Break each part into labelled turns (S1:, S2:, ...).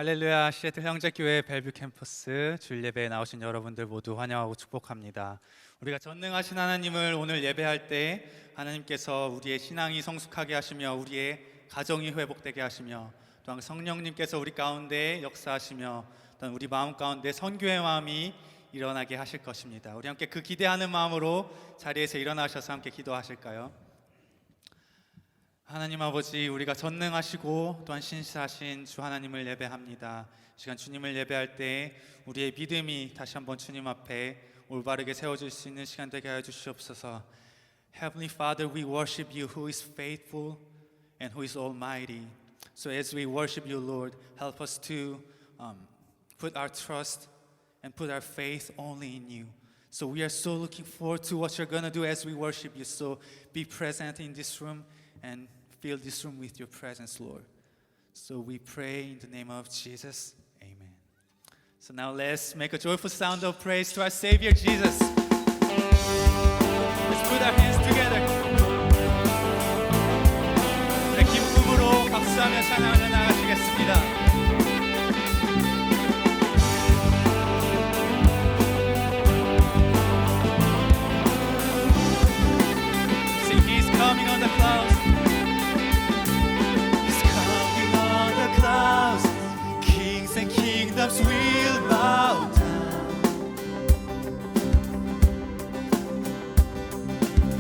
S1: 할렐루야. 시애틀 형제교회 벨뷰 캠퍼스 주일 예배에 나오신 여러분들 모두 환영하고 축복합니다. 우리가 전능하신 하나님을 오늘 예배할 때 하나님께서 우리의 신앙이 성숙하게 하시며 우리의 가정이 회복되게 하시며 또한 성령님께서 우리 가운데 역사하시며 또한 우리 마음 가운데 선교의 마음이 일어나게 하실 것입니다. 우리 함께 그 기대하는 마음으로 자리에서 일어나셔서 함께 기도하실까요? 하나님 아버지, 우리가 전능하시고 또한 신실하신 주 하나님을 예배합니다. 이 시간 주님을 예배할 때 우리의 믿음이 다시 한번 주님 앞에 올바르게 세워질 수 있는 시간 되게 하여 주시옵소서. Heavenly Father, we worship you who is faithful and who is almighty. So as we worship you, Lord, help us to put our trust and put our faith only in you. So we are so looking forward to what you're going to do as we worship you. So be present in this room and fill this room with your presence, Lord. So we pray in the name of Jesus. Amen. So now let's make a joyful sound of praise to our Savior Jesus. Let's put our hands together. 네, 기쁨으로 박수하며 찬양하며 나가시겠습니다. Sing, He's coming on the clouds. Kings and kingdoms will bow down,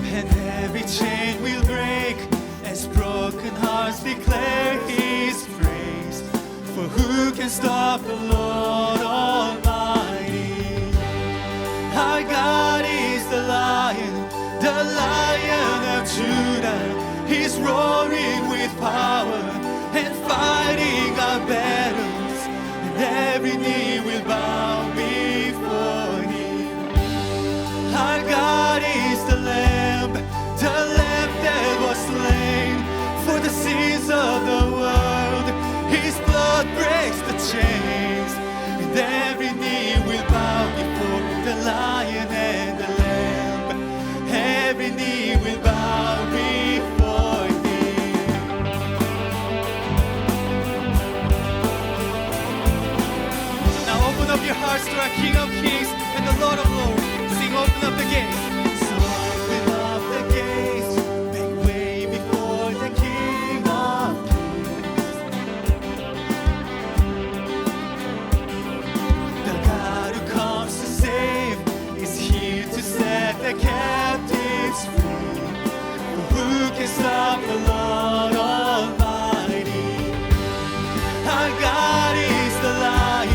S1: and every chain will break as broken hearts declare His praise. For who can stop the Lord Almighty? Our God is the Lion of Judah. He's roaring with power and fighting our battles, and every knee will bow before Him. Our God is the Lamb that was slain for the sins of the world. His blood breaks the chains, and every knee will bow before the Lion and the Lamb. Every knee will bow before Him. Open up your hearts to our King of Kings and the Lord of Lords. Sing, open up the gates. So open up the gates, make way before the King of Kings. The God who comes to save is here to set the captives free. Who can stop the Lord Almighty? Our God is the Lion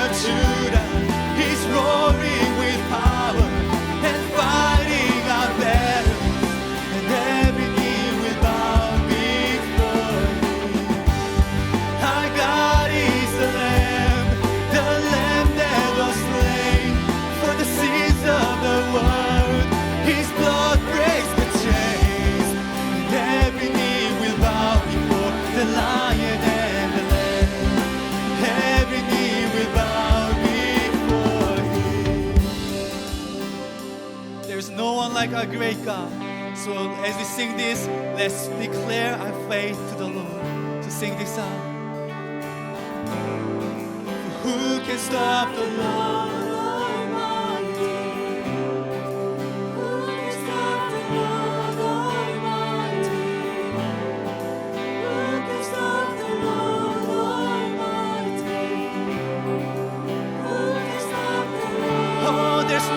S1: of Judah. He's roaring with power and fighting our battles, and every knee will bow before Him. Our God is the Lamb that was slain for the sins of the world. His blood breaks the chains, and every knee will bow before the Lion and the Lamb. Every knee will bow before Him. There's no one like our great God. So as we sing this, let's declare our faith to the Lord. So sing this out. Who can stop the Lord?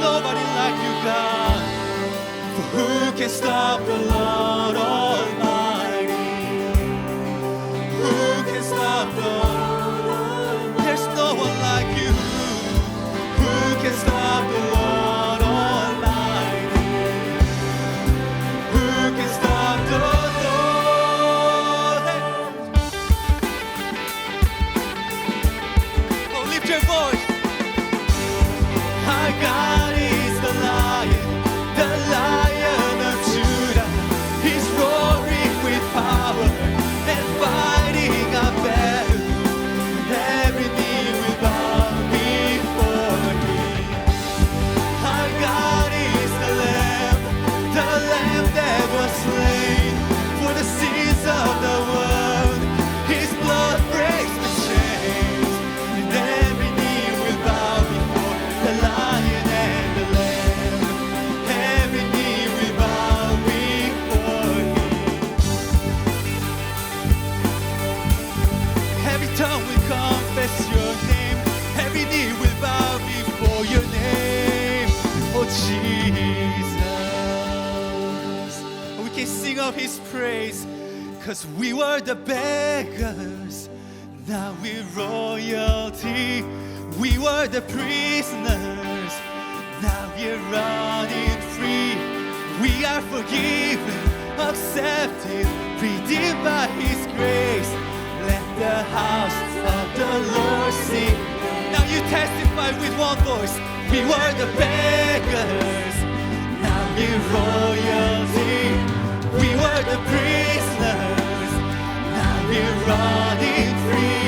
S1: Nobody like you, God. For who can stop the Lord Almighty? Who can stop the Lord? There's no one like you. Who can stop the Lord Almighty? Who can stop the Lord? Oh, lift your voice. Our God is the Lion of Judah. He's roaring with power and fighting our battles. Every knee will bow before Him. Our God is the Lamb that was slain for the sins of the world. His blood breaks of His praise. Cause we were the beggars, now we're royalty. We were the prisoners, now we're running free. We are forgiven, accepted, redeemed by His grace. Let the house of the Lord sing. Now you testify with one voice. We were the beggars, now we're royalty. We were the prisoners, now we're running free.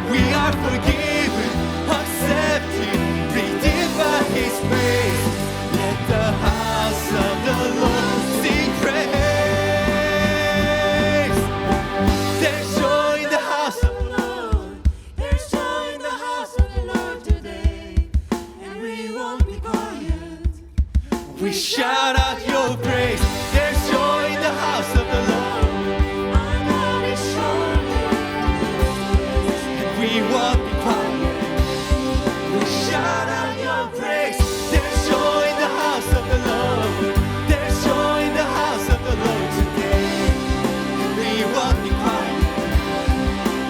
S1: We are forgiven, accepted, redeemed by His grace. Let the house of the Lord sing praise. There's joy in the house of the Lord. There's joy in the house of the Lord today, and we won't be quiet. We shout out your praise. There's joy in the house of the Lord. Our God is showing and we won't be quiet. We shout out your praise. There's joy in the house of the Lord. There's joy in the house of the Lord today, and we won't be quiet.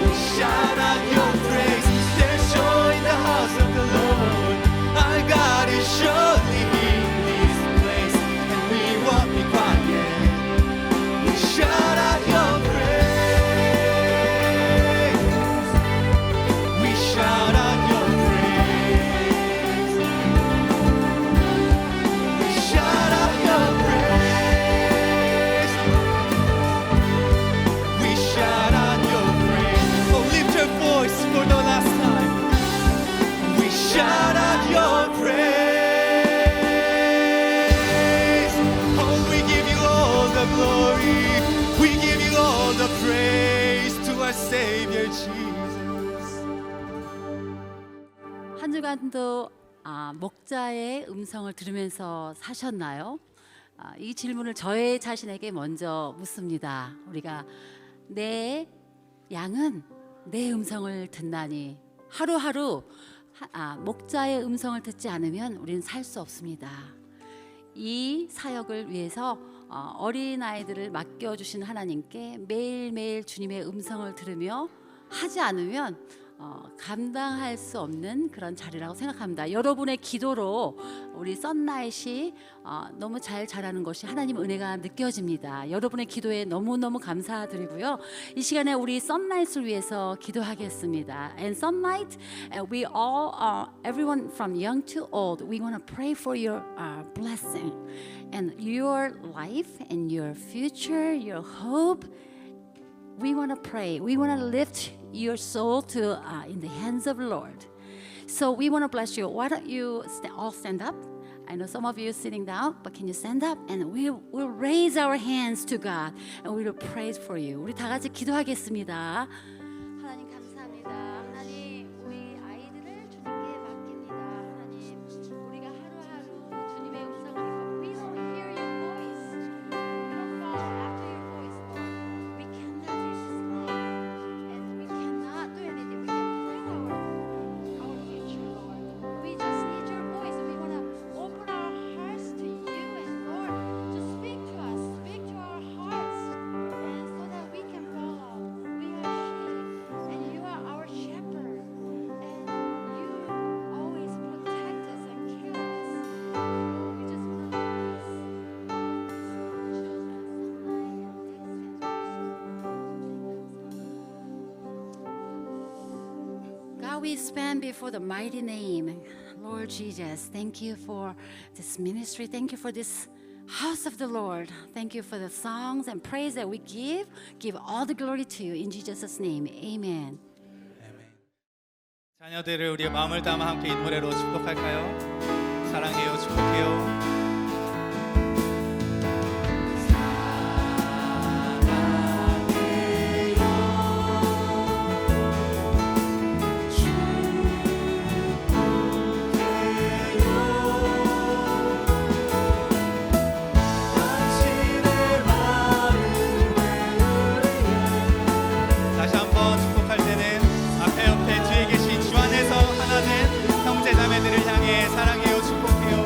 S1: We shout out your praise. There's joy in the house of the Lord. Our God is surely in this place, and we won't be quiet. We shout out your praise. We shout out your praise. We shout out your praise. We shout out your praise. Oh, lift your voice for the last time. We shout out your praise. Oh, we give you all the glory. We give you all the praise to our Savior Jesus.
S2: 한 주간도 목자의 음성을 들으면서 사셨나요? 이 질문을 저의 자신에게 먼저 묻습니다. 우리가 내 양은 내 음성을 듣나니, 하루하루 목자의 음성을 듣지 않으면 우리는 살 수 없습니다. 이 사역을 위해서 어린아이들을 맡겨주신 하나님께 매일매일 주님의 음성을 들으며 하지 않으면 감당할 수 없는 그런 자리라고 생각합니다. 여러분의 기도로 우리 썬라잇이 너무 잘 자라는 것이 하나님 은혜가 느껴집니다. 여러분의 기도에 너무너무 감사드리고요. 이 시간에 우리 썬라잇을 위해서 기도하겠습니다. And Sunlight, we all, everyone from young to old, we want to pray for your blessing and your life and your future, your hope. We want to pray. We want to lift your soul to in the hands of the Lord. So we want to bless you. Why don't you all stand up? I know some of you are sitting down, but can you stand up and we'll raise our hands to God and we will praise for you. 우리 다 같이 기도하겠습니다. 하나님 감사합니다. 하나님 우리 아이들을 주님께 맡깁니다. 하나님 우리가 하루하루 주님의 음성을 we don't hear your voice. We don't follow after your voice, Lord. We cannot resist and we cannot do anything. We can plan our future, Lord. We just need your voice. We want to open our hearts to you and Lord, just speak to us, speak to our hearts, and so that we can follow. We are sheep, and you are our shepherd, and you always protect us and care us. We just want to God, we stand before the mighty name, Lord Jesus. Thank you for this ministry. Thank you for this house of the Lord. Thank you for the songs and praise that we give. Give all the glory to you in Jesus' name. Amen.
S1: 자녀들을 우리의 마음을 담아 함께 이 노래로 축복할까요? 사랑해요, 축복해요. 다시 한번 축복할 때는 앞에 옆에 뒤에 계신 주 안에서 하나 된 형제 자매들을 향해 사랑해요, 축복해요.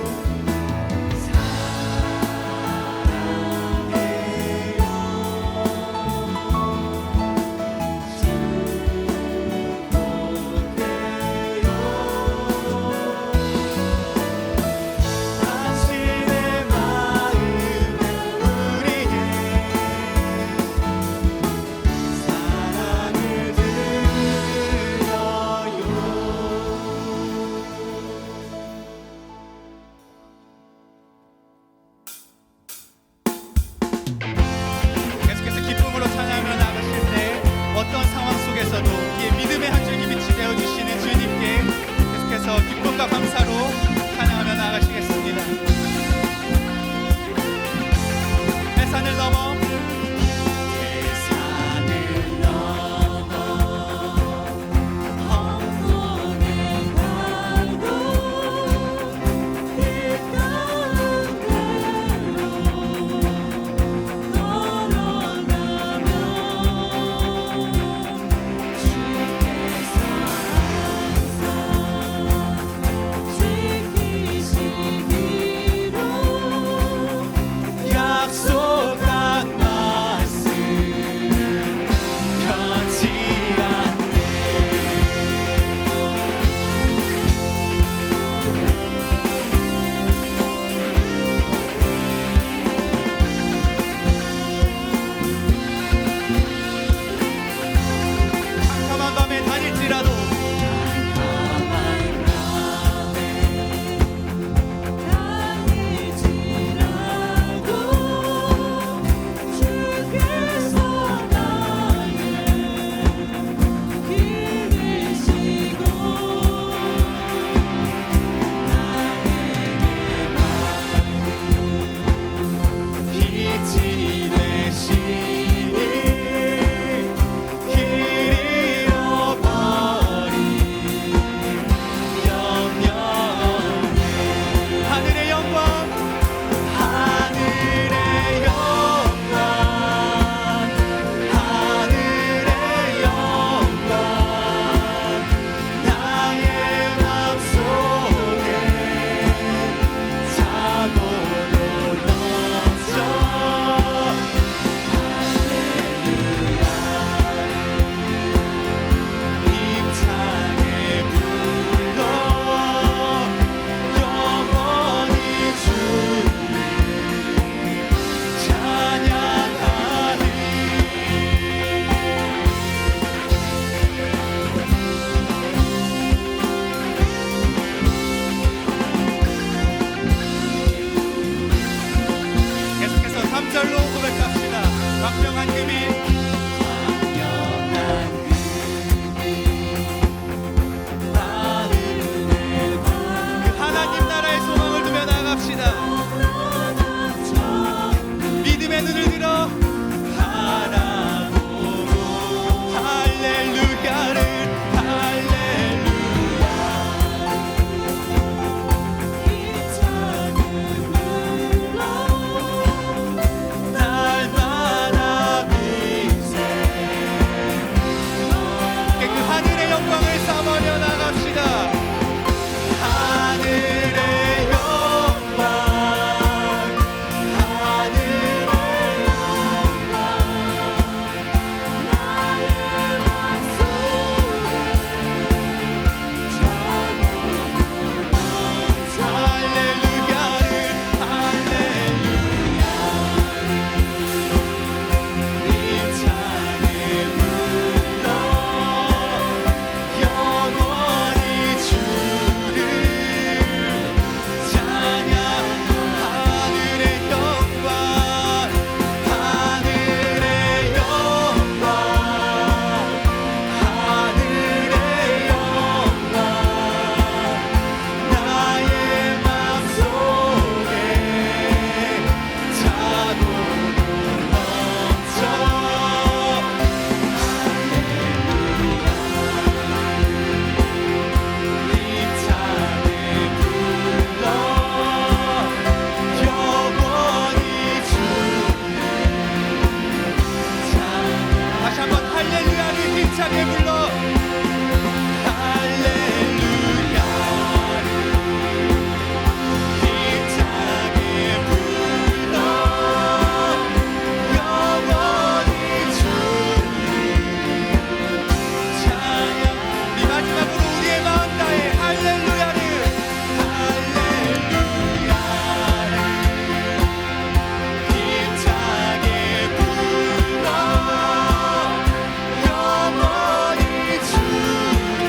S1: 영광을 삼아려 나갑시다. 하늘의 영광, 하늘의 영광, 나의 맘속에 할렐루야를, 할렐루야를 힘차게 불러 영원히 주를 찬양. 하늘의 영광, 하늘의 영광, 하늘의 영광, 나의 맘속에 자동으로 넘쳐. 힘차게 불러 영원히 주를 찬양. 다시 한번 할렐루야를 힘차게 불러. 할렐루야를 힘차게 불러 영원히 주를 찬양. 이 마지막으로 우리의 마음 다해 할렐루야를, 할렐루야를 힘차게 불러 영원히 주를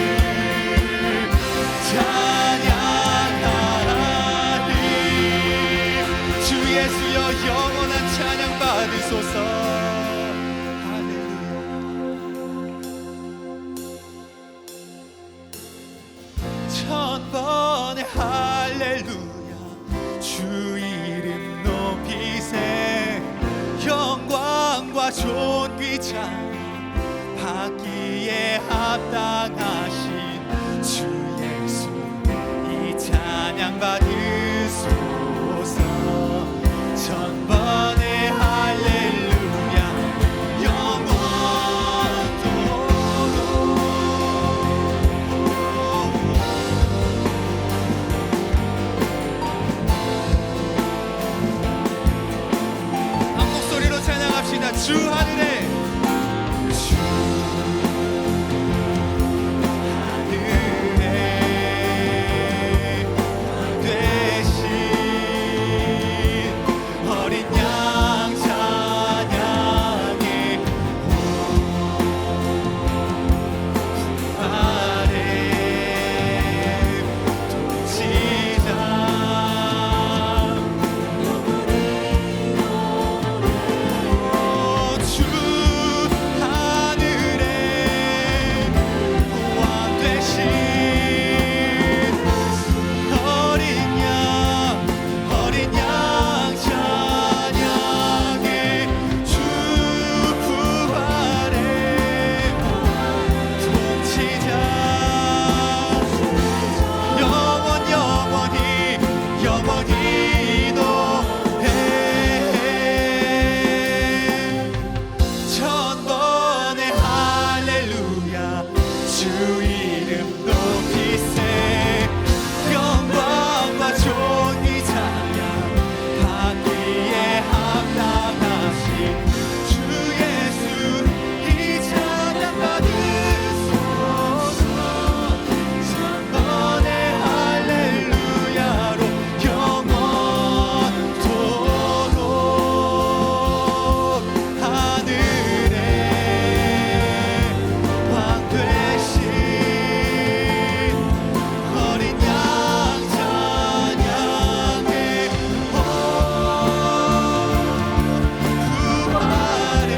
S1: 찬양하리. 주 예수여 영원한 찬양 받으소서. 할렐루야. 천번의 할렐루야 주 이름 높이세. 영광과 존귀 찬양 받기에 합당하신 주 예수 이 찬양 받으소서. 천번의 할렐루야 영원토록. 한 목소리로 찬양합시다. 주 하늘에, 주 하늘에 되신 어린 양 찬양해. 부활의 통치자 주 하늘에 보안 되신 어린 양 찬양해. 주 부활의 통치자 영원히 노해. 천번의 할렐루야 주 이름 높이세. 영광과 존귀 찬양 받기에 합당하신 주 예수 이 찬양 받으소서. 천번의 할렐루야로 영원토록 하늘에 왕 되신 어린 양 찬양해. 부활의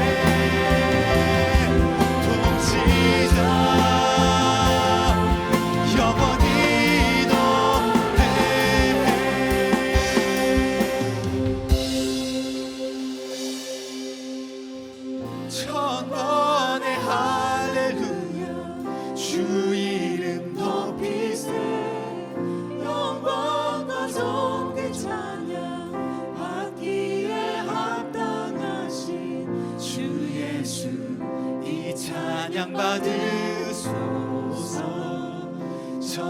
S1: 통치자 영원히 노해. 천번의 할렐루야 주 이름 높이세. 영광과 존귀 찬양 받기에 합당하신 주 예수 이 찬양 받으소서.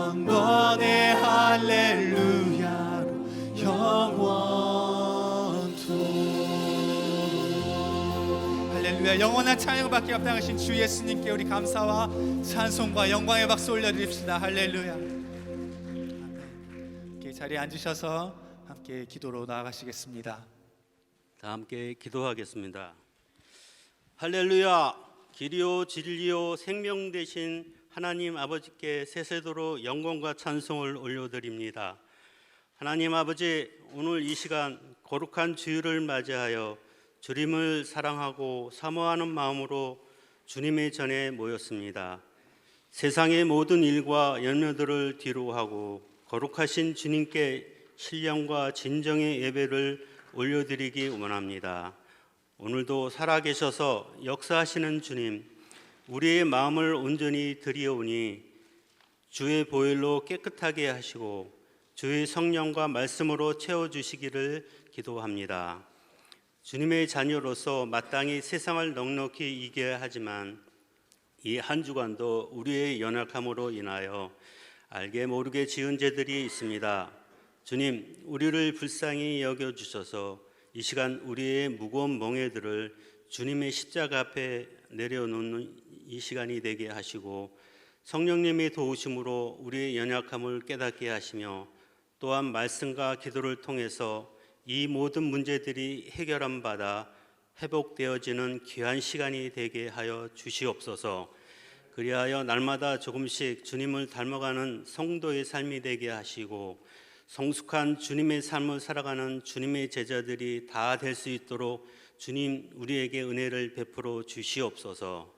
S1: 영원해 할렐루야로 영원토록. 할렐루야. 영원한 찬양을 받게 합당하신 주 예수님께 우리 감사와 찬송과 영광의 박수 올려드립시다. 할렐루야. 함께 자리에 앉으셔서 함께 기도로 나아가시겠습니다.
S3: 다 함께 기도하겠습니다. 할렐루야. 길이요 진리요 생명 되신 하나님 아버지께 세세도록 영광과 찬송을 올려드립니다. 하나님 아버지, 오늘 이 시간 거룩한 주일을 맞이하여 주님을 사랑하고 사모하는 마음으로 주님의 전에 모였습니다. 세상의 모든 일과 염려들을 뒤로하고 거룩하신 주님께 신령과 진정의 예배를 올려드리기 원합니다. 오늘도 살아계셔서 역사하시는 주님, 우리의 마음을 온전히 드리오니 주의 보혈로 깨끗하게 하시고 주의 성령과 말씀으로 채워주시기를 기도합니다. 주님의 자녀로서 마땅히 세상을 넉넉히 이겨야 하지만 이 한 주간도 우리의 연약함으로 인하여 알게 모르게 지은 죄들이 있습니다. 주님, 우리를 불쌍히 여겨주셔서 이 시간 우리의 무거운 멍에들을 주님의 십자가 앞에 내려놓는 이 시간이 되게 하시고 성령님의 도우심으로 우리의 연약함을 깨닫게 하시며 또한 말씀과 기도를 통해서 이 모든 문제들이 해결함 받아 회복되어지는 귀한 시간이 되게 하여 주시옵소서. 그리하여 날마다 조금씩 주님을 닮아가는 성도의 삶이 되게 하시고 성숙한 주님의 삶을 살아가는 주님의 제자들이 다 될 수 있도록 주님 우리에게 은혜를 베풀어 주시옵소서.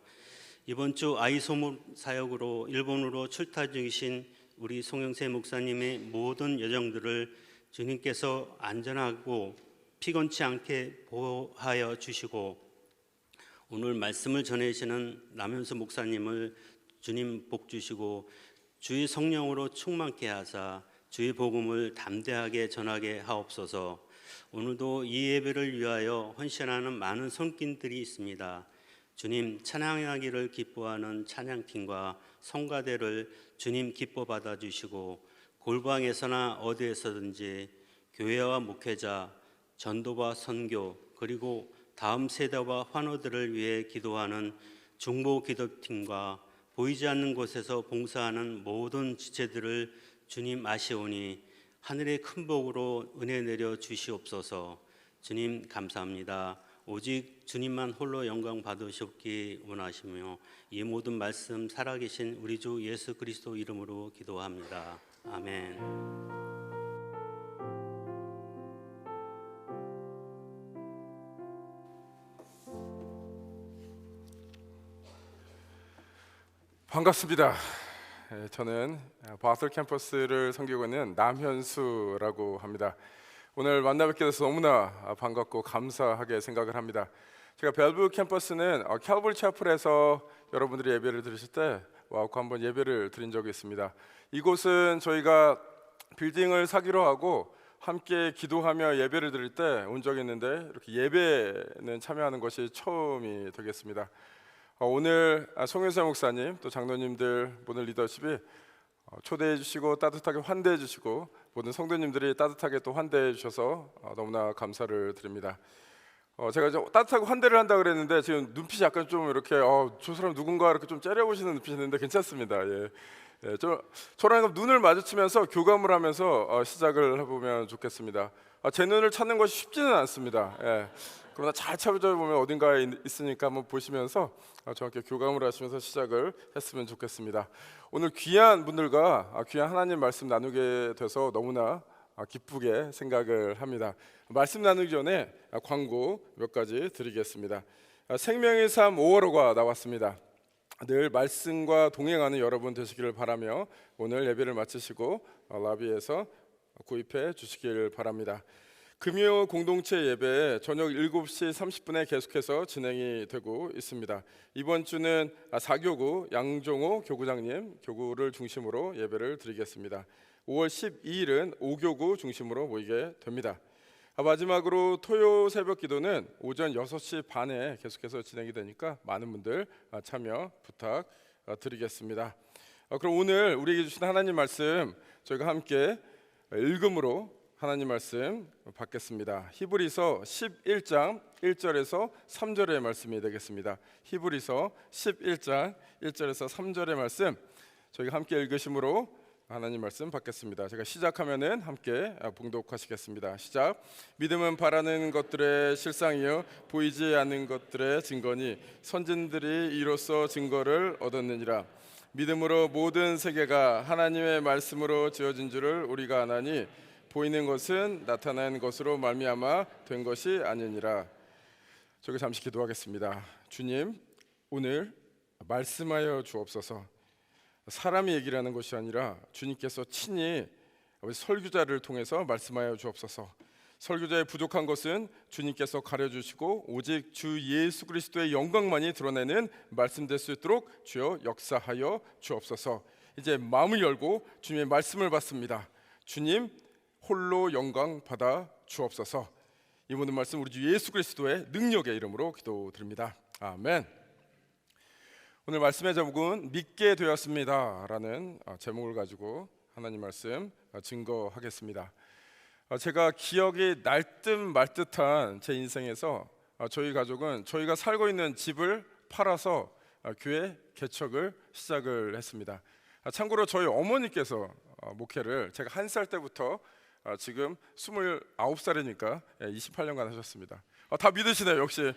S3: 이번 주 아이소모 사역으로 일본으로 출타 중이신 우리 송영세 목사님의 모든 여정들을 주님께서 안전하고 피곤치 않게 보호하여 주시고 오늘 말씀을 전해주시는 남현수 목사님을 주님 복 주시고 주의 성령으로 충만케 하사 주의 복음을 담대하게 전하게 하옵소서. 오늘도 이 예배를 위하여 헌신하는 많은 손길들이 있습니다. 주님, 찬양하기를 기뻐하는 찬양팀과 성가대를 주님 기뻐 받아주시고 골방에서나 어디에서든지 교회와 목회자, 전도와 선교 그리고 다음 세대와 환우들을 위해 기도하는 중보 기도팀과 보이지 않는 곳에서 봉사하는 모든 지체들을 주님 아시오니 하늘의 큰 복으로 은혜 내려 주시옵소서. 주님 감사합니다. 오직 주님만 홀로 영광 받으셨기 원하시며 이 모든 말씀 살아계신 우리 주 예수 그리스도 이름으로 기도합니다. 아멘.
S4: 반갑습니다. 저는 바슬 캠퍼스를 섬기고 있는 남현수라고 합니다. 오늘 만나 뵙게 돼서 너무나 반갑고 감사하게 생각을 합니다. 제가 벨브 캠퍼스는 캘버리 채플에서 여러분들이 예배를 들으실 때 와우고 한번 예배를 드린 적이 있습니다. 이곳은 저희가 빌딩을 사기로 하고 함께 기도하며 예배를 드릴 때 온 적이 있는데 이렇게 예배는 참여하는 것이 처음이 되겠습니다. 오늘 송윤세 목사님 또 장로님들 모든 리더십이 초대해 주시고 따뜻하게 환대해 주시고 모든 성도님들이 따뜻하게 또 환대해 주셔서 너무나 감사를 드립니다. 제가 좀 따뜻하게 환대를 한다 그랬는데 지금 눈빛이 약간 좀 이렇게 저 사람 누군가 이렇게 좀 째려보시는 눈빛이 있는데 괜찮습니다. 저랑 눈을 마주치면서 교감을 하면서 시작을 해보면 좋겠습니다. 제 눈을 찾는 것이 쉽지는 않습니다. 그러나 잘 찾아보면 어딘가에 있으니까 한번 보시면서 저와 함께 교감을 하시면서 시작을 했으면 좋겠습니다. 오늘 귀한 분들과 귀한 하나님 말씀 나누게 돼서 너무나 기쁘게 생각을 합니다. 말씀 나누기 전에 광고 몇 가지 드리겠습니다. 생명의 삶 5월호가 나왔습니다. 늘 말씀과 동행하는 여러분 되시기를 바라며 오늘 예배를 마치시고 라비에서 구입해 주시길 바랍니다. 금요 공동체 예배 저녁 7시 30분에 계속해서 진행이 되고 있습니다. 이번 주는 4교구 양종호 교구장님 교구를 중심으로 예배를 드리겠습니다. 5월 12일은 5교구 중심으로 모이게 됩니다. 마지막으로 토요 새벽 기도는 오전 6시 반에 계속해서 진행이 되니까 많은 분들 참여 부탁드리겠습니다. 그럼 오늘 우리에게 주신 하나님 말씀 저희가 함께 읽음으로 하나님 말씀 받겠습니다. 히브리서 11장 1절에서 3절의 말씀이 되겠습니다. 히브리서 11장 1절에서 3절의 말씀 저희가 함께 읽으심으로 하나님 말씀 받겠습니다. 제가 시작하면은 함께 봉독하시겠습니다. 시작. 믿음은 바라는 것들의 실상이요 보이지 않는 것들의 증거니 선진들이 이로써 증거를 얻었느니라. 믿음으로 모든 세계가 하나님의 말씀으로 지어진 줄을 우리가 아나니 보이는 것은 나타난 것으로 말미암아 된 것이 아니니라. 저기 잠시 기도하겠습니다. 주님, 오늘 말씀하여 주옵소서. 사람이 얘기를 하는 것이 아니라 주님께서 친히 설교자를 통해서 말씀하여 주옵소서. 설교자의 부족한 것은 주님께서 가려주시고 오직 주 예수 그리스도의 영광만이 드러내는 말씀될 수 있도록 주여 역사하여 주옵소서. 이제 마음을 열고 주님의 말씀을 받습니다. 주님 홀로 영광 받아 주옵소서. 이 모든 말씀 우리 주 예수 그리스도의 능력의 이름으로 기도드립니다. 아멘. 오늘 말씀의 제목은 믿게 되었습니다 라는 제목을 가지고 하나님 말씀 증거하겠습니다. 제가 기억이 날 듯 말 듯한 제 인생에서 저희 가족은 저희가 살고 있는 집을 팔아서 교회 개척을 시작을 했습니다. 참고로 저희 어머니께서 목회를 제가 1살 때부터 지금 29살이니까 28년간 하셨습니다. 다 믿으시네요. 역시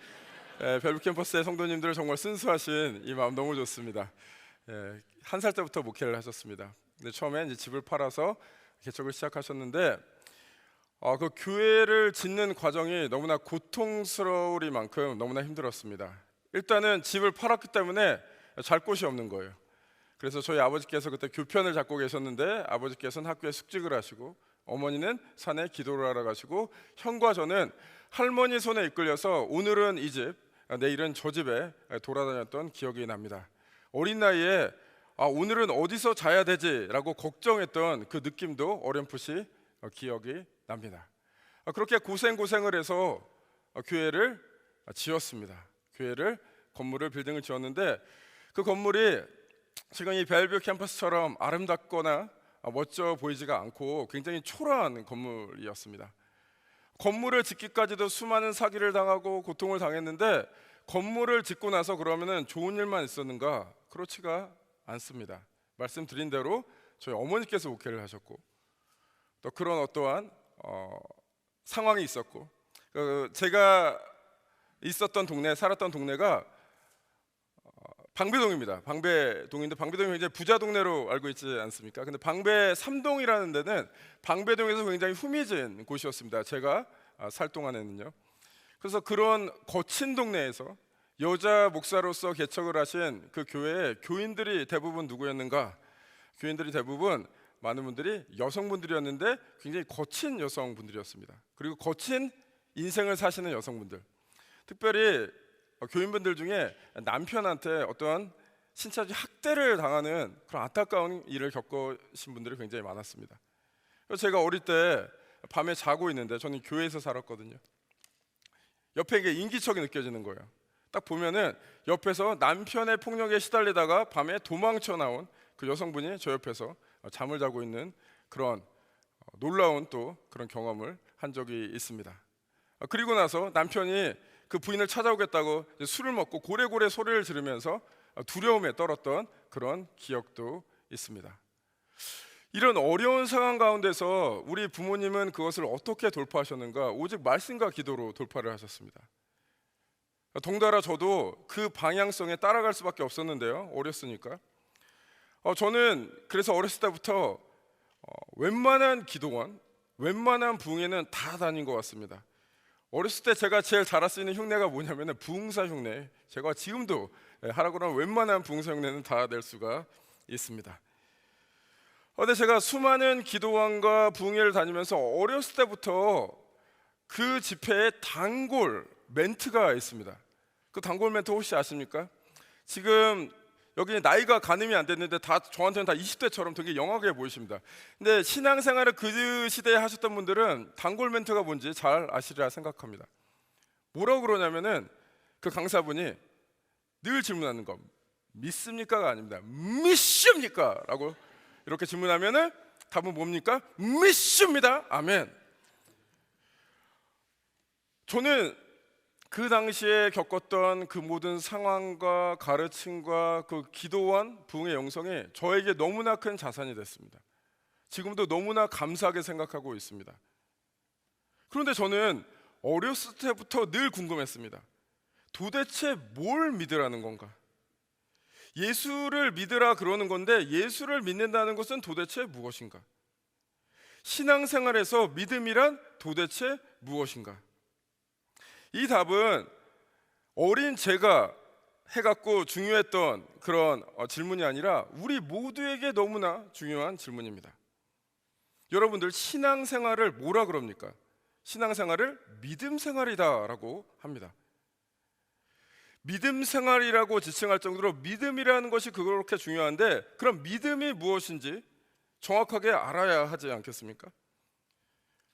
S4: 벨브 캠퍼스의 성도님들 정말 순수하신 이 마음 너무 좋습니다. 1살 때부터 목회를 하셨습니다. 근데 처음에 이제 집을 팔아서 개척을 시작하셨는데 그 교회를 짓는 과정이 너무나 고통스러우리만큼 너무나 힘들었습니다. 일단은 집을 팔았기 때문에 잘 곳이 없는 거예요. 그래서 저희 아버지께서 그때 교편을 잡고 계셨는데 아버지께서는 학교에 숙직을 하시고 어머니는 산에 기도를 하러 가시고 형과 저는 할머니 손에 이끌려서 오늘은 이 집, 내일은 저 집에 돌아다녔던 기억이 납니다. 어린 나이에 오늘은 어디서 자야 되지라고 걱정했던 그 느낌도 어렴풋이 기억이 납니다. 그렇게 고생을 해서 교회를 지었습니다. 교회를 건물을 빌딩을 지었는데 그 건물이 지금 이 벨뷰 캠퍼스처럼 아름답거나 멋져 보이지가 않고 굉장히 초라한 건물이었습니다. 건물을 짓기까지도 수많은 사기를 당하고 고통을 당했는데 건물을 짓고 나서 그러면은 좋은 일만 있었는가? 그렇지가 않습니다. 말씀드린 대로 저희 어머니께서 목회를 하셨고 또 그런 어떠한 상황이 있었고 제가 있었던 동네, 살았던 동네가 방배동입니다. 방배동인데 방배동이 굉장히 부자 동네로 알고 있지 않습니까? 근데 방배 3동이라는 데는 방배동에서 굉장히 후미진 곳이었습니다. 제가 살 동안에는요. 그래서 그런 거친 동네에서 여자 목사로서 개척을 하신 그 교회에 교인들이 대부분 누구였는가? 교인들이 대부분 많은 분들이 여성분들이었는데 굉장히 거친 여성분들이었습니다. 그리고 거친 인생을 사시는 여성분들, 특별히 교인분들 중에 남편한테 어떠한 신체적 학대를 당하는 그런 안타까운 일을 겪으신 분들이 굉장히 많았습니다. 그래서 제가 어릴 때 밤에 자고 있는데 저는 교회에서 살았거든요. 옆에 이게 인기척이 느껴지는 거예요. 딱 보면은 옆에서 남편의 폭력에 시달리다가 밤에 도망쳐 나온 그 여성분이 저 옆에서 잠을 자고 있는 그런 놀라운 또 그런 경험을 한 적이 있습니다. 그리고 나서 남편이 그 부인을 찾아오겠다고 술을 먹고 고래고래 소리를 지르면서 두려움에 떨었던 그런 기억도 있습니다. 이런 어려운 상황 가운데서 우리 부모님은 그것을 어떻게 돌파하셨는가? 오직 말씀과 기도로 돌파를 하셨습니다. 동달아 저도 그 방향성에 따라갈 수밖에 없었는데요. 어렸으니까. 저는 그래서 어렸을 때부터 웬만한 기도원, 웬만한 부흥회는 다 다닌 것 같습니다. 어렸을 때 제가 제일 잘 할 수 있는 흉내가 뭐냐면 부흥사 흉내. 제가 지금도 하라고 하면 웬만한 부흥사 흉내는 다 낼 수가 있습니다. 근데 제가 수많은 기도원과 부흥회를 다니면서 어렸을 때부터 그 집회에 단골 멘트가 있습니다. 그 단골 멘트 혹시 아십니까? 지금 여기 나이가 가늠이 안 됐는데 다 저한테는 다 20대처럼 되게 영하게 보이십니다. 근데 신앙생활을 그 시대에 하셨던 분들은 단골 멘트가 뭔지 잘 아시리라 생각합니다. 뭐라고 그러냐면은 그 강사분이 늘 질문하는 거, 믿습니까가 아닙니다. 믿습니까? 라고 이렇게 질문하면은 답은 뭡니까? 믿습니다. 아멘. 저는 그 당시에 겪었던 그 모든 상황과 가르침과 그 기도원 부흥의 영성이 저에게 너무나 큰 자산이 됐습니다. 지금도 너무나 감사하게 생각하고 있습니다. 그런데 저는 어렸을 때부터 늘 궁금했습니다. 도대체 뭘 믿으라는 건가? 예수를 믿으라 그러는 건데 예수를 믿는다는 것은 도대체 무엇인가? 신앙생활에서 믿음이란 도대체 무엇인가? 이 답은 어린 제가 해갖고 중요했던 그런 질문이 아니라 우리 모두에게 너무나 중요한 질문입니다. 여러분들 신앙생활을 뭐라 그럽니까? 신앙생활을 믿음생활이다라고 합니다. 믿음생활이라고 지칭할 정도로 믿음이라는 것이 그렇게 중요한데 그럼 믿음이 무엇인지 정확하게 알아야 하지 않겠습니까?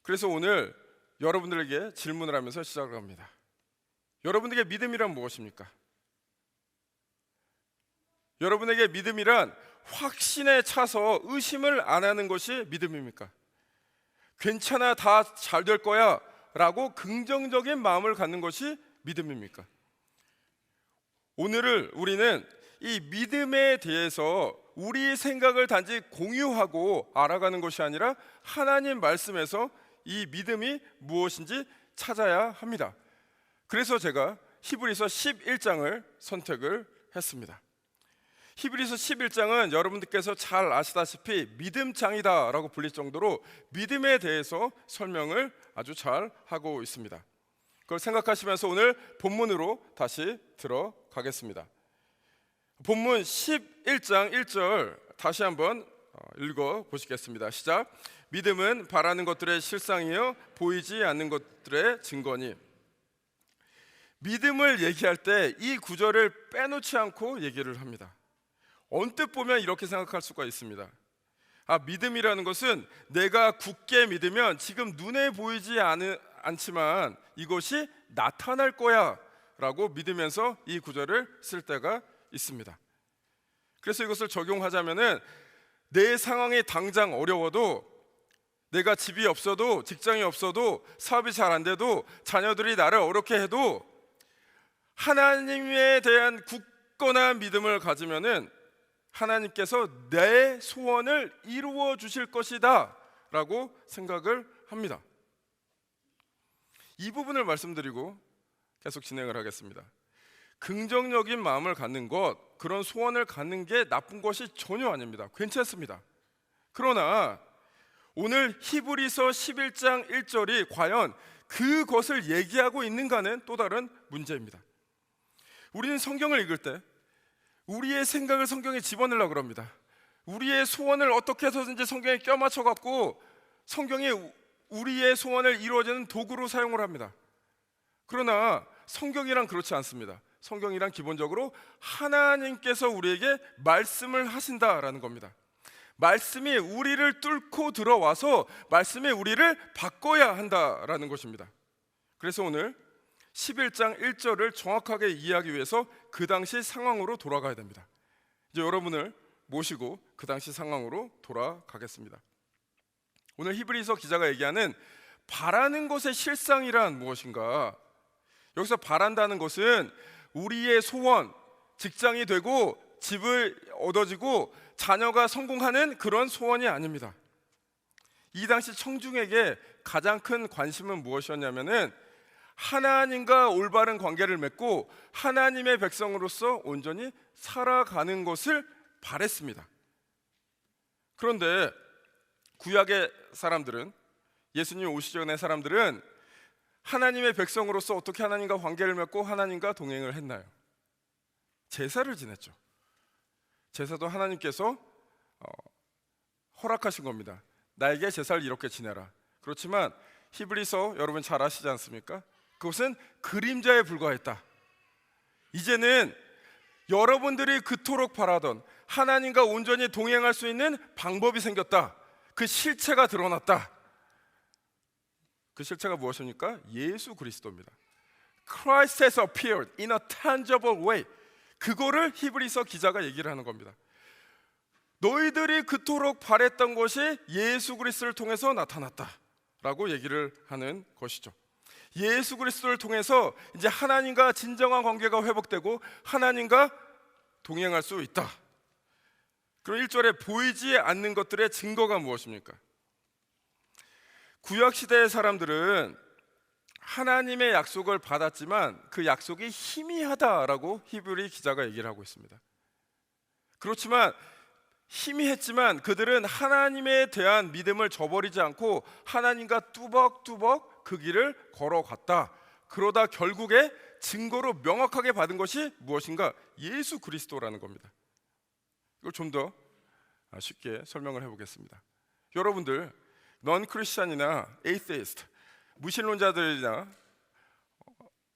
S4: 그래서 오늘 여러분들에게 질문을 하면서 시작을 합니다. 여러분에게 믿음이란 무엇입니까? 여러분에게 믿음이란 확신에 차서 의심을 안 하는 것이 믿음입니까? 괜찮아, 다 잘 될 거야 라고 긍정적인 마음을 갖는 것이 믿음입니까? 오늘 우리는 이 믿음에 대해서 우리의 생각을 단지 공유하고 알아가는 것이 아니라 하나님 말씀에서 이 믿음이 무엇인지 찾아야 합니다. 그래서 제가 히브리서 11장을 선택을 했습니다. 히브리서 11장은 여러분들께서 잘 아시다시피 믿음장이다 라고 불릴 정도로 믿음에 대해서 설명을 아주 잘 하고 있습니다. 그걸 생각하시면서 오늘 본문으로 다시 들어가겠습니다. 본문 11장 1절 다시 한번 읽어 보시겠습니다. 시작. 믿음은 바라는 것들의 실상이요 보이지 않는 것들의 증거니. 믿음을 얘기할 때 이 구절을 빼놓지 않고 얘기를 합니다. 언뜻 보면 이렇게 생각할 수가 있습니다. 믿음이라는 것은 내가 굳게 믿으면 지금 눈에 보이지 않지만 이것이 나타날 거야 라고 믿으면서 이 구절을 쓸 때가 있습니다. 그래서 이것을 적용하자면은 내 상황이 당장 어려워도, 내가 집이 없어도, 직장이 없어도, 사업이 잘 안 돼도, 자녀들이 나를 어렵게 해도 하나님에 대한 굳건한 믿음을 가지면은 하나님께서 내 소원을 이루어 주실 것이다 라고 생각을 합니다. 이 부분을 말씀드리고 계속 진행을 하겠습니다. 긍정적인 마음을 갖는 것, 그런 소원을 갖는 게 나쁜 것이 전혀 아닙니다. 괜찮습니다. 그러나 오늘 히브리서 11장 1절이 과연 그것을 얘기하고 있는가는 또 다른 문제입니다. 우리는 성경을 읽을 때 우리의 생각을 성경에 집어넣으려고 합니다. 우리의 소원을 어떻게 해서든지 성경에 껴맞춰 갖고 성경이 우리의 소원을 이루어지는 도구로 사용을 합니다. 그러나 성경이란 그렇지 않습니다. 성경이란 기본적으로 하나님께서 우리에게 말씀을 하신다라는 겁니다. 말씀이 우리를 뚫고 들어와서 말씀이 우리를 바꿔야 한다라는 것입니다. 그래서 오늘 11장 1절을 정확하게 이해하기 위해서 그 당시 상황으로 돌아가야 됩니다. 이제 여러분을 모시고 그 당시 상황으로 돌아가겠습니다. 오늘 히브리서 기자가 얘기하는 바라는 것의 실상이란 무엇인가? 여기서 바란다는 것은 우리의 소원, 직장이 되고 집을 얻어지고 자녀가 성공하는 그런 소원이 아닙니다. 이 당시 청중에게 가장 큰 관심은 무엇이었냐면은 하나님과 올바른 관계를 맺고 하나님의 백성으로서 온전히 살아가는 것을 바랬습니다. 그런데 구약의 사람들은, 예수님 오시기 전의 사람들은 하나님의 백성으로서 어떻게 하나님과 관계를 맺고 하나님과 동행을 했나요? 제사를 지냈죠. 제사도 하나님께서 허락하신 겁니다. 나에게 제사를 이렇게 지내라. 그렇지만 히브리서 여러분 잘 아시지 않습니까? 그것은 그림자에 불과했다. 이제는 여러분들이 그토록 바라던 하나님과 온전히 동행할 수 있는 방법이 생겼다. 그 실체가 드러났다. 그 실체가 무엇입니까? 예수 그리스도입니다. Christ has appeared in a tangible way. 그거를 히브리서 기자가 얘기를 하는 겁니다. 너희들이 그토록 바랬던 것이 예수 그리스도를 통해서 나타났다라고 얘기를 하는 것이죠. 예수 그리스도를 통해서 이제 하나님과 진정한 관계가 회복되고 하나님과 동행할 수 있다. 그럼 1절에 보이지 않는 것들의 증거가 무엇입니까? 구약시대의 사람들은 하나님의 약속을 받았지만 그 약속이 희미하다라고 히브리 기자가 얘기를 하고 있습니다. 그렇지만 희미했지만 그들은 하나님에 대한 믿음을 저버리지 않고 하나님과 뚜벅뚜벅 그 길을 걸어갔다. 그러다 결국에 증거로 명확하게 받은 것이 무엇인가? 예수 그리스도라는 겁니다. 이걸 좀 더 쉽게 설명을 해보겠습니다. 여러분들 넌 크리스찬이나 에이세이스트, 무신론자들이나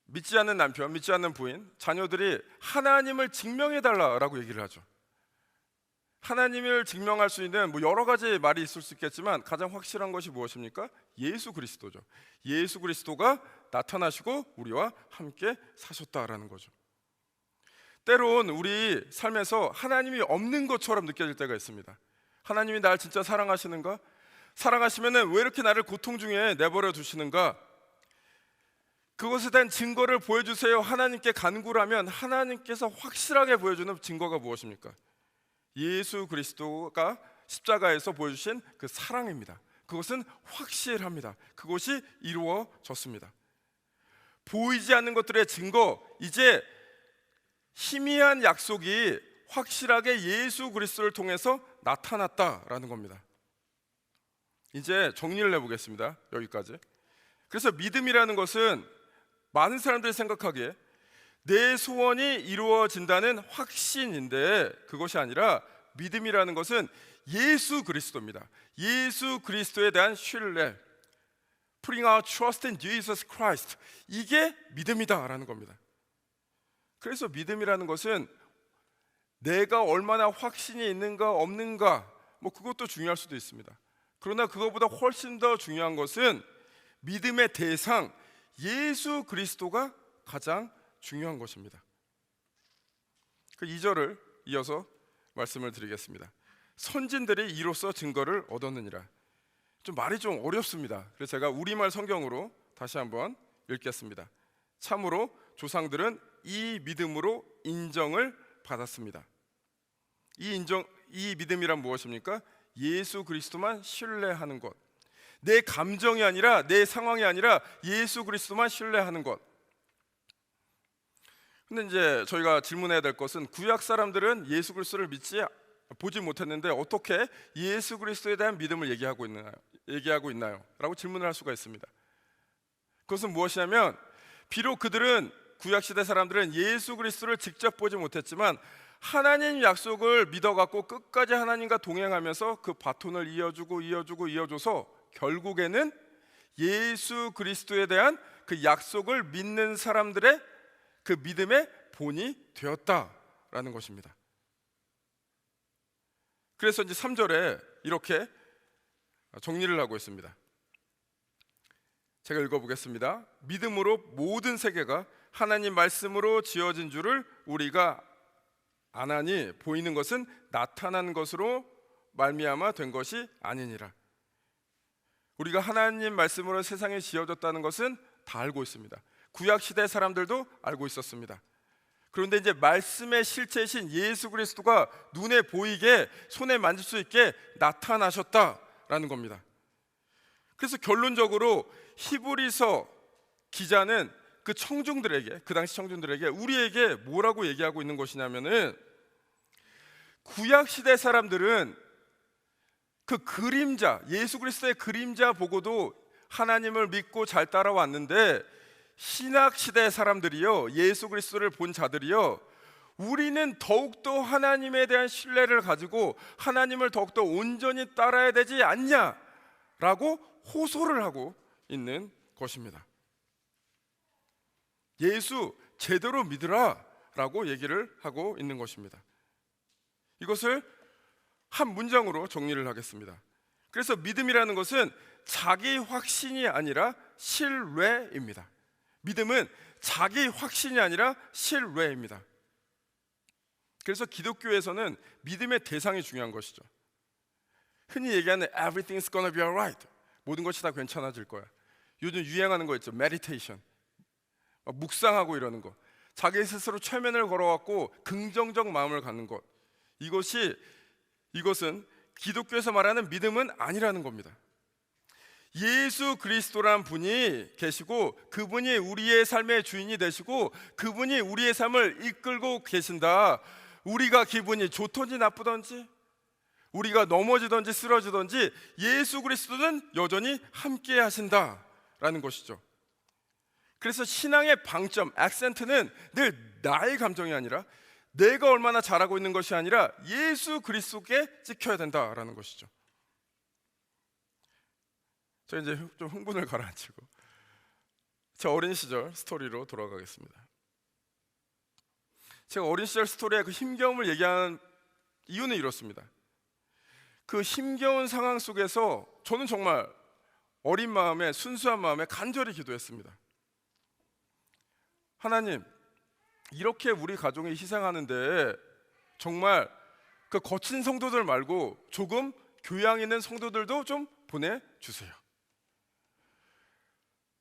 S4: 믿지 않는 남편, 믿지 않는 부인, 자녀들이 하나님을 증명해달라라고 얘기를 하죠. 하나님을 증명할 수 있는 여러 가지 말이 있을 수 있겠지만 가장 확실한 것이 무엇입니까? 예수 그리스도죠. 예수 그리스도가 나타나시고 우리와 함께 사셨다라는 거죠. 때론 우리 삶에서 하나님이 없는 것처럼 느껴질 때가 있습니다. 하나님이 날 진짜 사랑하시는가? 사랑하시면 왜 이렇게 나를 고통 중에 내버려 두시는가? 그것에 대한 증거를 보여주세요. 하나님께 간구를 하면 하나님께서 확실하게 보여주는 증거가 무엇입니까? 예수 그리스도가 십자가에서 보여주신 그 사랑입니다. 그것은 확실합니다. 그것이 이루어졌습니다. 보이지 않는 것들의 증거, 이제 희미한 약속이 확실하게 예수 그리스도를 통해서 나타났다라는 겁니다. 이제 정리를 해보겠습니다. 여기까지. 그래서 믿음이라는 것은 많은 사람들이 생각하기에 내 소원이 이루어진다는 확신인데 그것이 아니라 믿음이라는 것은 예수 그리스도입니다. 예수 그리스도에 대한 신뢰, Putting our trust in Jesus Christ, 이게 믿음이다라는 겁니다. 그래서 믿음이라는 것은 내가 얼마나 확신이 있는가 없는가 그것도 중요할 수도 있습니다. 그러나 그것보다 훨씬 더 중요한 것은 믿음의 대상 예수 그리스도가 가장 중요한 것입니다. 그 2절을 이어서 말씀을 드리겠습니다. 선진들이 이로써 증거를 얻었느니라. 말이 좀 어렵습니다. 그래서 제가 우리말 성경으로 다시 한번 읽겠습니다. 참으로 조상들은 이 믿음으로 인정을 받았습니다. 이 믿음이란 무엇입니까? 예수 그리스도만 신뢰하는 것. 내 감정이 아니라 내 상황이 아니라 예수 그리스도만 신뢰하는 것. 근데 이제 저희가 질문해야 될 것은 구약 사람들은 예수 그리스도를 보지 못했는데 어떻게 예수 그리스도에 대한 믿음을 얘기하고 있나요? 라고 질문을 할 수가 있습니다. 그것은 무엇이냐면 비록 그들은 구약시대 사람들은 예수 그리스도를 직접 보지 못했지만 하나님 약속을 믿어갖고 끝까지 하나님과 동행하면서 그 바톤을 이어줘서 결국에는 예수 그리스도에 대한 그 약속을 믿는 사람들의 그 믿음의 본이 되었다라는 것입니다. 그래서 이제 3절에 이렇게 정리를 하고 있습니다. 제가 읽어보겠습니다. 믿음으로 모든 세계가 하나님 말씀으로 지어진 줄을 우리가 아나니 보이는 것은 나타난 것으로 말미암아 된 것이 아니니라. 우리가 하나님 말씀으로 세상이 지어졌다는 것은 다 알고 있습니다. 구약 시대 사람들도 알고 있었습니다. 그런데 이제 말씀의 실체이신 예수 그리스도가 눈에 보이게 손에 만질 수 있게 나타나셨다라는 겁니다. 그래서 결론적으로 히브리서 기자는 그 청중들에게, 그 당시 청중들에게 우리에게 뭐라고 얘기하고 있는 것이냐면은 구약 시대 사람들은 그 그림자, 예수 그리스도의 그림자 보고도 하나님을 믿고 잘 따라왔는데 신약 시대 사람들이요, 예수 그리스도를 본 자들이요, 우리는 더욱더 하나님에 대한 신뢰를 가지고 하나님을 더욱더 온전히 따라야 되지 않냐라고 호소를 하고 있는 것입니다. 예수 제대로 믿으라 라고 얘기를 하고 있는 것입니다. 이것을 한 문장으로 정리를 하겠습니다. 그래서 믿음이라는 것은 자기 확신이 아니라 신뢰입니다. 믿음은 자기 확신이 아니라 신뢰입니다. 그래서 기독교에서는 믿음의 대상이 중요한 것이죠. 흔히 얘기하는 everything's gonna be alright, 모든 것이 다 괜찮아질 거야. 요즘 유행하는 거 있죠, 메디테이션, 묵상하고 이러는 거, 자기 스스로 최면을 걸어갖고 긍정적 마음을 갖는 것, 이것은 기독교에서 말하는 믿음은 아니라는 겁니다. 예수 그리스도란 분이 계시고 그분이 우리의 삶의 주인이 되시고 그분이 우리의 삶을 이끌고 계신다. 우리가 기분이 좋든지 나쁘든지, 우리가 넘어지든지 쓰러지든지 예수 그리스도는 여전히 함께 하신다라는 것이죠. 그래서 신앙의 방점, 액센트는 늘 나의 감정이 아니라, 내가 얼마나 잘하고 있는 것이 아니라 예수 그리스도께 찍혀야 된다라는 것이죠. 저 이제 좀 흥분을 가라앉히고 제 어린 시절 스토리로 돌아가겠습니다. 제가 어린 시절 스토리의 그 힘겨움을 얘기하는 이유는 이렇습니다. 그 힘겨운 상황 속에서 저는 정말 어린 마음에, 순수한 마음에 간절히 기도했습니다. 하나님, 이렇게 우리 가정이 희생하는데 정말 그 거친 성도들 말고 조금 교양 있는 성도들도 좀 보내주세요.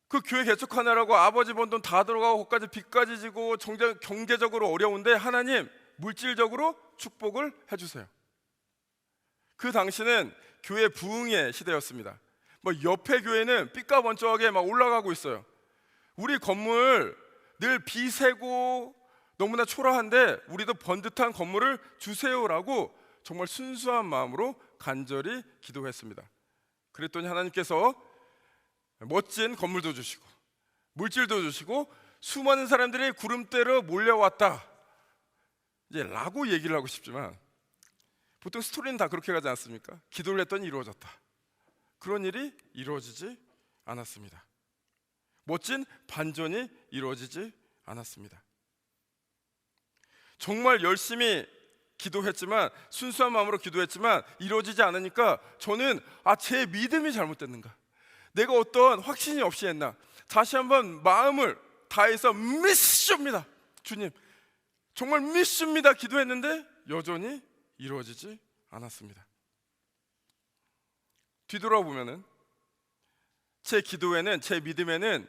S4: 그 교회 개척하느라고 아버지 번 돈 다 들어가고 거기까지 빚까지 지고 경제적으로 어려운데 하나님, 물질적으로 축복을 해주세요. 그 당시는 교회 부흥의 시대였습니다. 옆에 교회는 삐까번쩍하게 막 올라가고 있어요. 우리 건물 늘 비세고 너무나 초라한데 우리도 번듯한 건물을 주세요라고 정말 순수한 마음으로 간절히 기도했습니다. 그랬더니 하나님께서 멋진 건물도 주시고 물질도 주시고 수많은 사람들이 구름대로 몰려왔다 이제 라고 얘기를 하고 싶지만, 보통 스토리는 다 그렇게 가지 않습니까? 기도를 했더니 이루어졌다. 그런 일이 이루어지지 않았습니다. 멋진 반전이 이루어지지 않았습니다. 정말 열심히 기도했지만, 순수한 마음으로 기도했지만 이루어지지 않으니까 저는 제 믿음이 잘못됐는가, 내가 어떤 확신이 없이 했나, 다시 한번 마음을 다해서 믿습니다, 주님 정말 믿습니다 기도했는데 여전히 이루어지지 않았습니다. 뒤돌아보면은 제 기도에는, 제 믿음에는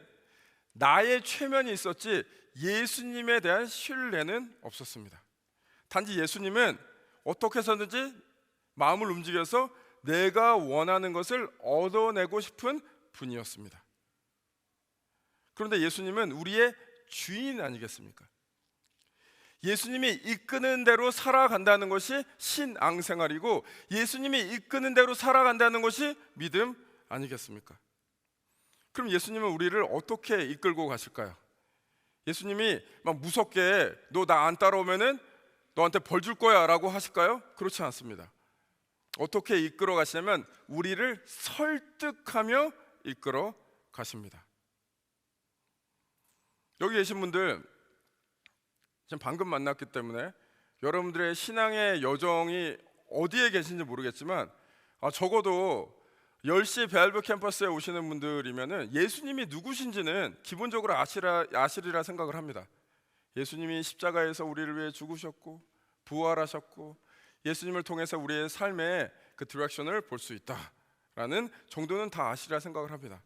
S4: 나의 최면이 있었지 예수님에 대한 신뢰는 없었습니다. 단지 예수님은 어떻게 해서든지 마음을 움직여서 내가 원하는 것을 얻어내고 싶은 분이었습니다. 그런데 예수님은 우리의 주인 아니겠습니까? 예수님이 이끄는 대로 살아간다는 것이 신앙생활이고, 예수님이 이끄는 대로 살아간다는 것이 믿음 아니겠습니까? 그럼 예수님은 우리를 어떻게 이끌고 가실까요? 예수님이 막 무섭게 너 나 안 따라오면은 너한테 벌 줄 거야 라고 하실까요? 그렇지 않습니다. 어떻게 이끌어 가시냐면 우리를 설득하며 이끌어 가십니다. 여기 계신 분들 지금 방금 만났기 때문에 여러분들의 신앙의 여정이 어디에 계신지 모르겠지만, 적어도 10시 벨브 캠퍼스에 오시는 분들이면은 예수님이 누구신지는 기본적으로 아시리라 생각을 합니다. 예수님이 십자가에서 우리를 위해 죽으셨고 부활하셨고 예수님을 통해서 우리의 삶의 그 디렉션을 볼 수 있다라는 정도는 다 아시리라 생각을 합니다.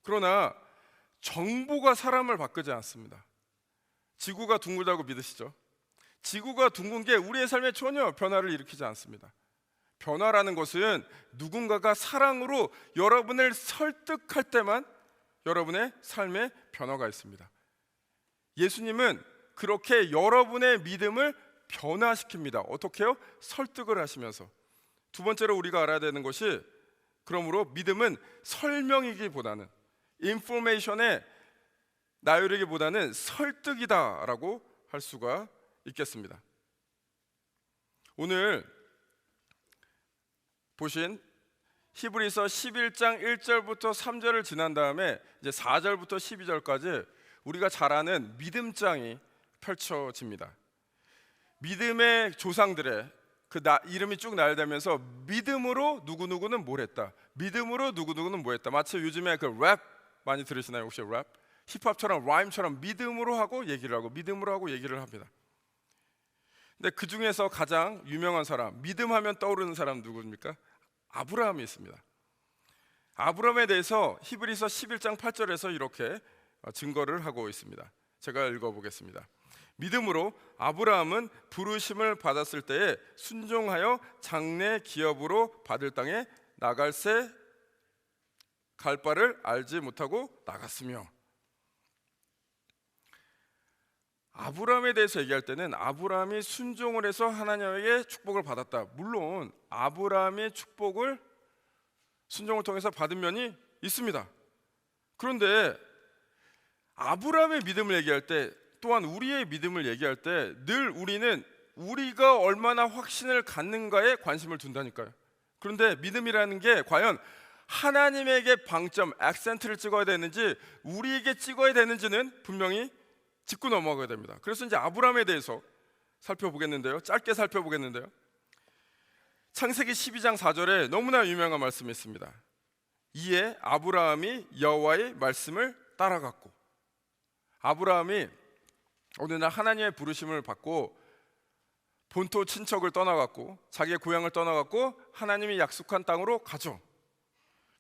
S4: 그러나 정보가 사람을 바꾸지 않습니다. 지구가 둥글다고 믿으시죠? 지구가 둥근 게 우리의 삶에 전혀 변화를 일으키지 않습니다. 변화라는 것은 누군가가 사랑으로 여러분을 설득할 때만 여러분의 삶에 변화가 있습니다. 예수님은 그렇게 여러분의 믿음을 변화시킵니다. 어떻게요? 설득을 하시면서. 두 번째로 우리가 알아야 되는 것이, 그러므로 믿음은 설명이기보다는, 인포메이션의 나열이기보다는 설득이다라고 할 수가 있겠습니다. 오늘 보신 히브리서 11장 1절부터 3절을 지난 다음에 이제 4절부터 12절까지 우리가 잘 아는 믿음장이 펼쳐집니다. 믿음의 조상들의 그 이름이 쭉 나열되면서 믿음으로 누구누구는 뭘 했다, 믿음으로 누구누구는 뭐 했다. 마치 요즘에 그 랩 많이 들으시나요? 혹시 랩? 힙합처럼 라임처럼 믿음으로 하고 얘기를 하고 믿음으로 하고 얘기를 합니다. 근데 그 중에서 가장 유명한 사람, 믿음하면 떠오르는 사람 누구입니까? 아브라함이 있습니다. 아브라함에 대해서 히브리서 11장 8절에서 이렇게 증거를 하고 있습니다. 제가 읽어보겠습니다. 믿음으로 아브라함은 부르심을 받았을 때에 순종하여 장래 기업으로 받을 땅에 나갈새 갈 바를 알지 못하고 나갔으며, 아브라함에 대해서 얘기할 때는 아브라함이 순종을 해서 하나님에게 축복을 받았다. 물론 아브라함의 축복을 순종을 통해서 받은 면이 있습니다. 그런데 아브라함의 믿음을 얘기할 때, 또한 우리의 믿음을 얘기할 때 늘 우리는 우리가 얼마나 확신을 갖는가에 관심을 둔다니까요. 그런데 믿음이라는 게 과연 하나님에게 방점, 액센트를 찍어야 되는지 우리에게 찍어야 되는지는 분명히 짚고 넘어가야 됩니다. 그래서 이제 아브라함에 대해서 살펴보겠는데요. 짧게 살펴보겠는데요. 창세기 12장 4절에 너무나 유명한 말씀이 있습니다. 이에 아브라함이 여호와의 말씀을 따라갔고, 아브라함이 어느 날 하나님의 부르심을 받고 본토 친척을 떠나갔고 자기의 고향을 떠나갔고 하나님이 약속한 땅으로 가죠.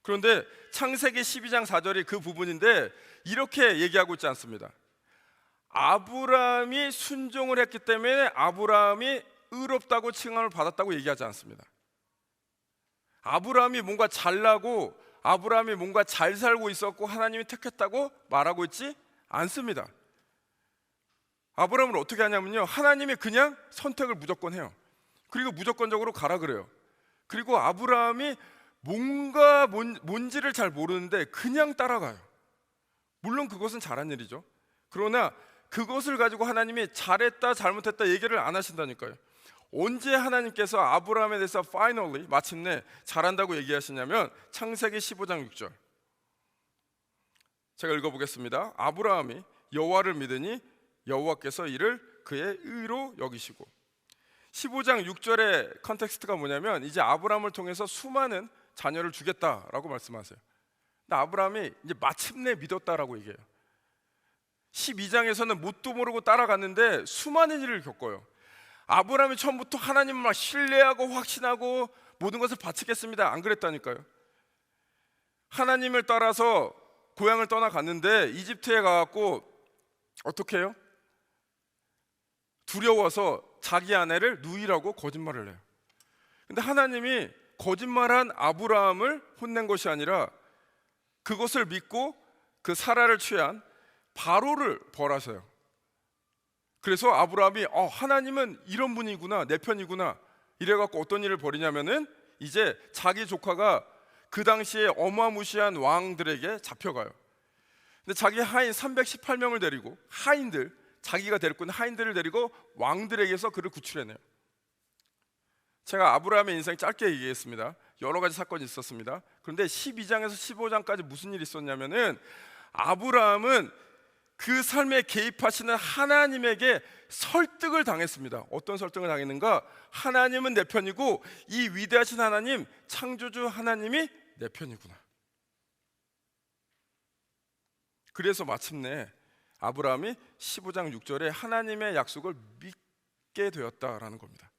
S4: 그런데 창세기 12장 4절이 그 부분인데 이렇게 얘기하고 있지 않습니다. 아브라함이 순종을 했기 때문에 아브라함이 의롭다고 칭함을 받았다고 얘기하지 않습니다. 아브라함이 뭔가 잘나고 아브라함이 뭔가 잘 살고 있었고 하나님이 택했다고 말하고 있지 않습니다. 아브라함을 어떻게 하냐면요, 하나님이 그냥 선택을 무조건 해요. 그리고 무조건적으로 가라 그래요. 그리고 아브라함이 뭔가 뭔지를 잘 모르는데 그냥 따라가요. 물론 그것은 잘한 일이죠. 그러나 그것을 가지고 하나님이 잘했다 잘못했다 얘기를 안 하신다니까요. 언제 하나님께서 아브라함에 대해서 finally 마침내 잘한다고 얘기하시냐면 창세기 15장 6절, 제가 읽어보겠습니다. 아브라함이 여호와를 믿으니 여호와께서 이를 그의 의로 여기시고. 15장 6절의 컨텍스트가 뭐냐면 이제 아브라함을 통해서 수많은 자녀를 주겠다라고 말씀하세요. 근데 아브라함이 이제 마침내 믿었다라고 얘기해요. 12장에서는 뭣도 모르고 따라갔는데 수많은 일을 겪어요. 아브라함이 처음부터 하나님을 막 신뢰하고 확신하고 모든 것을 바치겠습니다 안 그랬다니까요. 하나님을 따라서 고향을 떠나갔는데 이집트에 가갖고 어떻게 해요? 두려워서 자기 아내를 누이라고 거짓말을 해요. 근데 하나님이 거짓말한 아브라함을 혼낸 것이 아니라 그것을 믿고 그 사라를 취한 바로를 벌하셔요. 그래서 아브라함이 하나님은 이런 분이구나, 내 편이구나 이래갖고 어떤 일을 벌이냐면은 이제 자기 조카가 그 당시에 어마무시한 왕들에게 잡혀가요. 근데 자기 하인 318명을 데리고 하인들, 자기가 데리고 있는 하인들을 데리고 왕들에게서 그를 구출해내요. 제가 아브라함의 인생 짧게 얘기했습니다. 여러 가지 사건이 있었습니다. 그런데 12장에서 15장까지 무슨 일이 있었냐면은 아브라함은 그 삶에 개입하시는 하나님에게 설득을 당했습니다. 어떤 설득을 당했는가? 하나님은 내 편이고 이 위대하신 하나님, 창조주 하나님이 내 편이구나. 그래서 마침내 아브라함이 15장 6절에 하나님의 약속을 믿게 되었다라는 겁니다.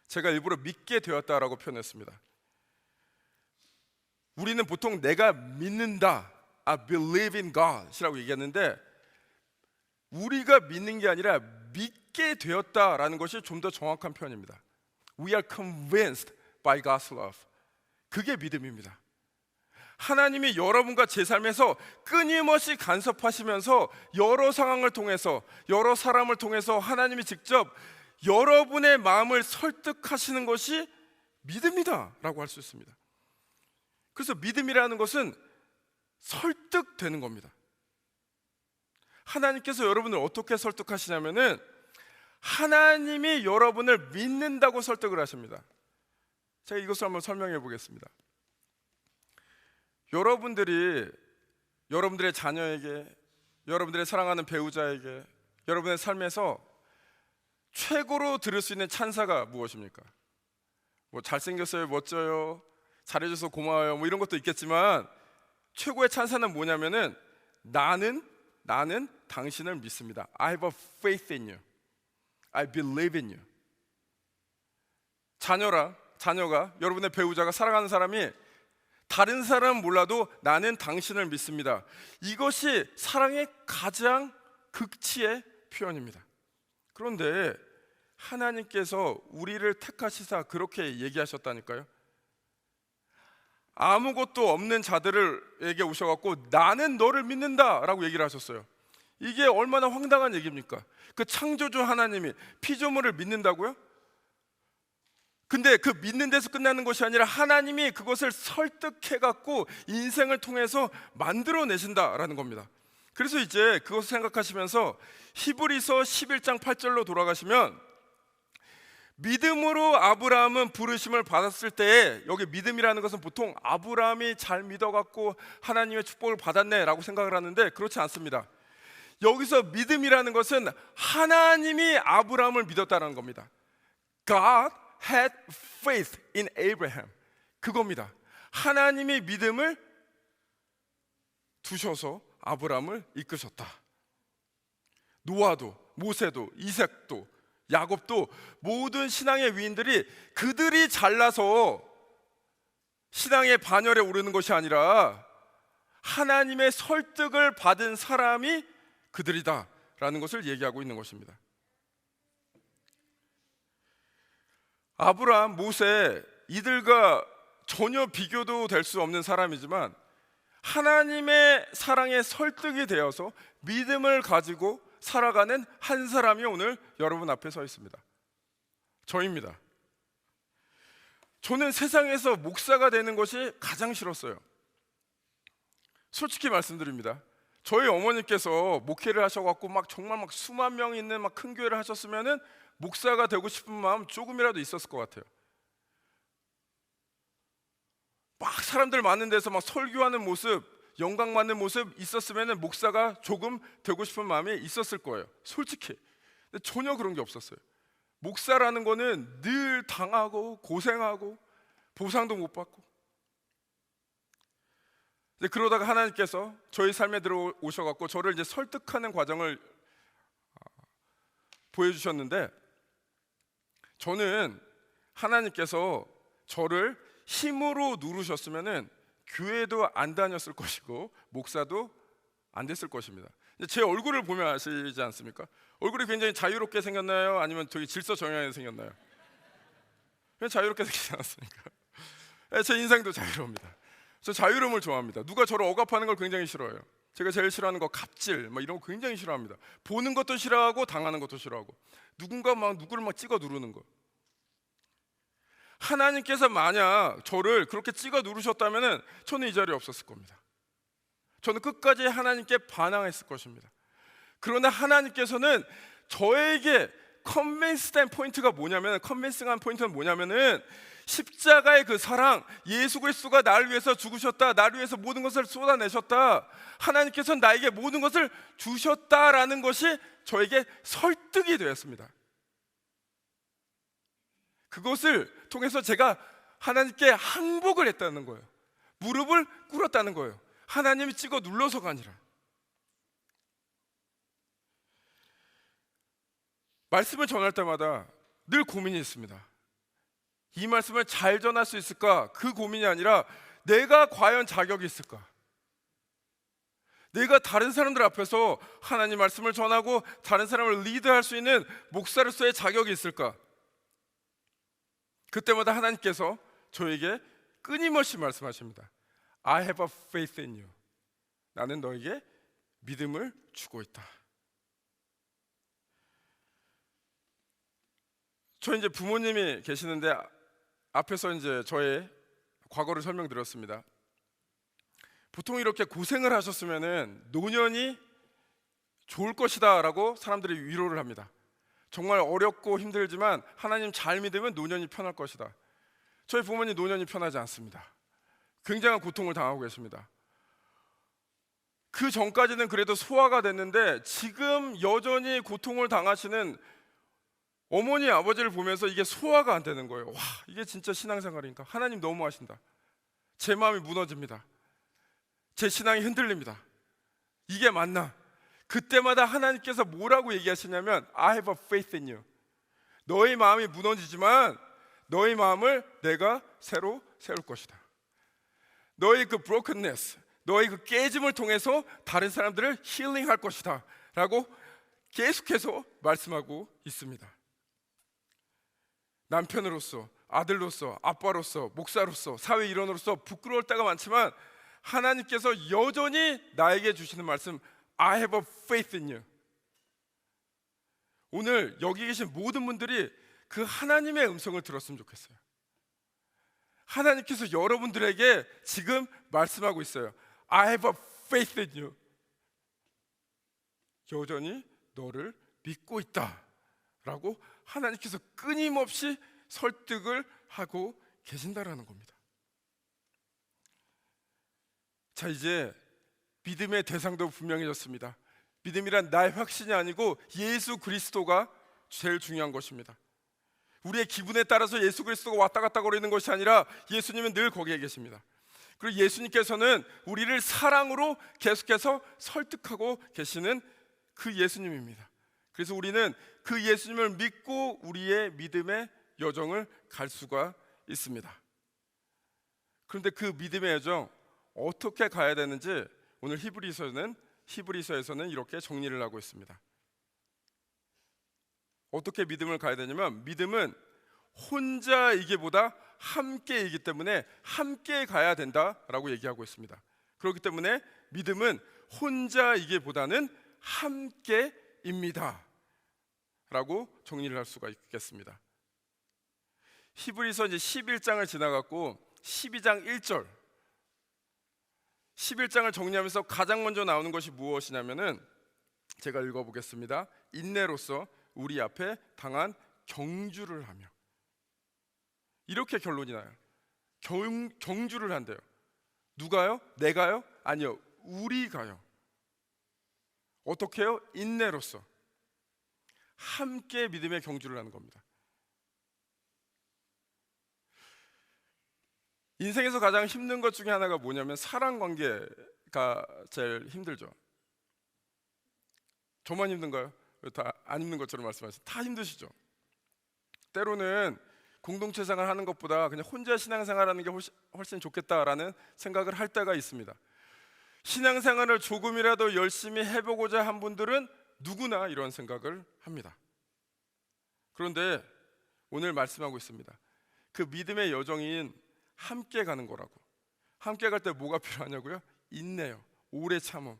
S4: 제가 일부러 믿게 되었다라고 표현했습니다. 우리는 보통 내가 믿는다, I believe in God이라고 얘기했는데 우리가 믿는 게 아니라 믿게 되었다라는 것이 좀 더 정확한 표현입니다. We are convinced by God's love. 그게 믿음입니다. 하나님이 여러분과 제 삶에서 끊임없이 간섭하시면서 여러 상황을 통해서 여러 사람을 통해서 하나님이 직접 여러분의 마음을 설득하시는 것이 믿음이다 라고 할 수 있습니다. 그래서 믿음이라는 것은 설득되는 겁니다. 하나님께서 여러분을 어떻게 설득하시냐면은 하나님이 여러분을 믿는다고 설득을 하십니다. 제가 이것을 한번 설명해 보겠습니다. 여러분들의 자녀에게, 여러분들의 사랑하는 배우자에게, 여러분의 삶에서 최고로 들을 수 있는 찬사가 무엇입니까? 뭐 잘생겼어요, 멋져요, 잘해줘서 고마워요, 뭐 이런 것도 있겠지만 최고의 찬사는 뭐냐면은 나는 당신을 믿습니다. I have a faith in you. I believe in you. 자녀가 여러분의 배우자가 사랑하는 사람이 다른 사람은 몰라도 나는 당신을 믿습니다. 이것이 사랑의 가장 극치의 표현입니다. 그런데 하나님께서 우리를 택하시사 그렇게 얘기하셨다니까요. 아무것도 없는 자들에게 오셔갖고 나는 너를 믿는다라고 얘기를 하셨어요. 이게 얼마나 황당한 얘기입니까? 그 창조주 하나님이 피조물을 믿는다고요? 근데 그 믿는 데서 끝나는 것이 아니라 하나님이 그것을 설득해갖고 인생을 통해서 만들어내신다라는 겁니다. 그래서 이제 그것을 생각하시면서 히브리서 11장 8절로 돌아가시면, 믿음으로 아브라함은 부르심을 받았을 때에, 여기 믿음이라는 것은 보통 아브라함이 잘 믿어갖고 하나님의 축복을 받았네 라고 생각을 하는데 그렇지 않습니다. 여기서 믿음이라는 것은 하나님이 아브라함을 믿었다는 겁니다. God had faith in Abraham. 그겁니다. 하나님이 믿음을 두셔서 아브라함을 이끄셨다. 노아도, 모세도, 이삭도, 야곱도 모든 신앙의 위인들이 그들이 잘나서 신앙의 반열에 오르는 것이 아니라 하나님의 설득을 받은 사람이 그들이다라는 것을 얘기하고 있는 것입니다. 아브라함, 모세, 이들과 전혀 비교도 될 수 없는 사람이지만 하나님의 사랑에 설득이 되어서 믿음을 가지고 살아가는 한 사람이 오늘 여러분 앞에 서 있습니다. 저입니다. 저는 세상에서 목사가 되는 것이 가장 싫었어요. 솔직히 말씀드립니다. 저희 어머니께서 목회를 하셔갖고 정말 수만 명 있는 큰 교회를 하셨으면은 목사가 되고 싶은 마음 조금이라도 있었을 것 같아요. 사람들 많은 데서 설교하는 모습, 영광 받는 모습 있었으면 목사가 조금 되고 싶은 마음이 있었을 거예요. 솔직히. 근데 전혀 그런 게 없었어요. 목사라는 거는 늘 당하고 고생하고 보상도 못 받고. 근데 그러다가 하나님께서 저희 삶에 들어오셔갖고 저를 이제 설득하는 과정을 보여주셨는데, 저는 하나님께서 저를 힘으로 누르셨으면은 교회도 안 다녔을 것이고 목사도 안 됐을 것입니다. 제 얼굴을 보면 아시지 않습니까? 얼굴이 굉장히 자유롭게 생겼나요? 아니면 되게 질서정연하게 생겼나요? 그냥 자유롭게 생기지 않았습니까? 제 인생도 자유로웁니다. 저 자유로움을 좋아합니다. 누가 저를 억압하는 걸 굉장히 싫어해요. 제가 제일 싫어하는 거 갑질, 이런 거 굉장히 싫어합니다. 보는 것도 싫어하고 당하는 것도 싫어하고, 누군가 누구를 찍어 누르는 거. 하나님께서 만약 저를 그렇게 찍어 누르셨다면 저는 이 자리에 없었을 겁니다. 저는 끝까지 하나님께 반항했을 것입니다. 그러나 하나님께서는 저에게 컨벤스된 포인트가 뭐냐면, 컨벤싱한 포인트는 뭐냐면은 십자가의 그 사랑, 예수 그리스도가 나를 위해서 죽으셨다, 나를 위해서 모든 것을 쏟아내셨다, 하나님께서는 나에게 모든 것을 주셨다라는 것이 저에게 설득이 되었습니다. 그것을 통해서 제가 하나님께 항복을 했다는 거예요. 무릎을 꿇었다는 거예요. 하나님이 찍어 눌러서가 아니라. 말씀을 전할 때마다 늘 고민이 있습니다. 이 말씀을 잘 전할 수 있을까? 그 고민이 아니라 내가 과연 자격이 있을까? 내가 다른 사람들 앞에서 하나님 말씀을 전하고 다른 사람을 리드할 수 있는 목사로서의 자격이 있을까? 그때마다 하나님께서 저에게 끊임없이 말씀하십니다. I have a faith in you. 나는 너에게 믿음을 주고 있다. 저 이제 부모님이 계시는데 앞에서 이제 저의 과거를 설명드렸습니다. 보통 이렇게 고생을 하셨으면은 노년이 좋을 것이다라고 사람들이 위로를 합니다. 정말 어렵고 힘들지만 하나님 잘 믿으면 노년이 편할 것이다. 저희 부모님 노년이 편하지 않습니다. 굉장한 고통을 당하고 계십니다. 그 전까지는 그래도 소화가 됐는데 지금 여전히 고통을 당하시는 어머니 아버지를 보면서 이게 소화가 안 되는 거예요. 와, 이게 진짜 신앙생활인가? 하나님 너무하신다. 제 마음이 무너집니다. 제 신앙이 흔들립니다. 이게 맞나? 그때마다 하나님께서 뭐라고 얘기하시냐면 I have a faith in you. 너희 마음이 무너지지만 너희 마음을 내가 새로 세울 것이다. 너희 그 brokenness, 너희 그 깨짐을 통해서 다른 사람들을 힐링할 것이다 라고 계속해서 말씀하고 있습니다. 남편으로서, 아들로서, 아빠로서, 목사로서, 사회 일원으로서 부끄러울 때가 많지만 하나님께서 여전히 나에게 주시는 말씀, I have a faith in you. 오늘 여기 계신 모든 분들이 그 하나님의 음성을 들었으면 좋겠어요. 하나님께서 여러분들에게 지금 말씀하고 있어요. I have a faith in you. 여전히 너를 믿고 있다 라고 하나님께서 끊임없이 설득을 하고 계신다라는 겁니다. 자, 이제 믿음의 대상도 분명해졌습니다. 믿음이란 나의 확신이 아니고 예수 그리스도가 제일 중요한 것입니다. 우리의 기분에 따라서 예수 그리스도가 왔다 갔다 거리는 것이 아니라 예수님은 늘 거기에 계십니다. 그리고 예수님께서는 우리를 사랑으로 계속해서 설득하고 계시는 그 예수님입니다. 그래서 우리는 그 예수님을 믿고 우리의 믿음의 여정을 갈 수가 있습니다. 그런데 그 믿음의 여정 어떻게 가야 되는지 오늘 히브리서에서는 이렇게 정리를 하고 있습니다. 어떻게 믿음을 가야 되냐면 믿음은 혼자이기보다 함께이기 때문에 함께 가야 된다라고 얘기하고 있습니다. 그렇기 때문에 믿음은 혼자이기보다는 함께입니다 라고 정리를 할 수가 있겠습니다. 히브리서 이제 11장을 지나갔고 12장 1절 11장을 정리하면서 가장 먼저 나오는 것이 무엇이냐면은 제가 읽어보겠습니다. 인내로서 우리 앞에 당한 경주를 하며, 이렇게 결론이 나요. 경주를 한대요. 누가요? 내가요? 아니요, 우리가요. 어떻게 해요? 인내로서 함께 믿음의 경주를 하는 겁니다. 인생에서 가장 힘든 것 중에 하나가 뭐냐면 사랑 관계가 제일 힘들죠. 저만 힘든가요? 다 안 힘든 것처럼 말씀하시죠. 다 힘드시죠. 때로는 공동체 생활 하는 것보다 그냥 혼자 신앙생활하는 게 훨씬 좋겠다라는 생각을 할 때가 있습니다. 신앙생활을 조금이라도 열심히 해보고자 한 분들은 누구나 이런 생각을 합니다. 그런데 오늘 말씀하고 있습니다. 그 믿음의 여정인 함께 가는 거라고. 함께 갈 때 뭐가 필요하냐고요? 인내요. 오래 참음.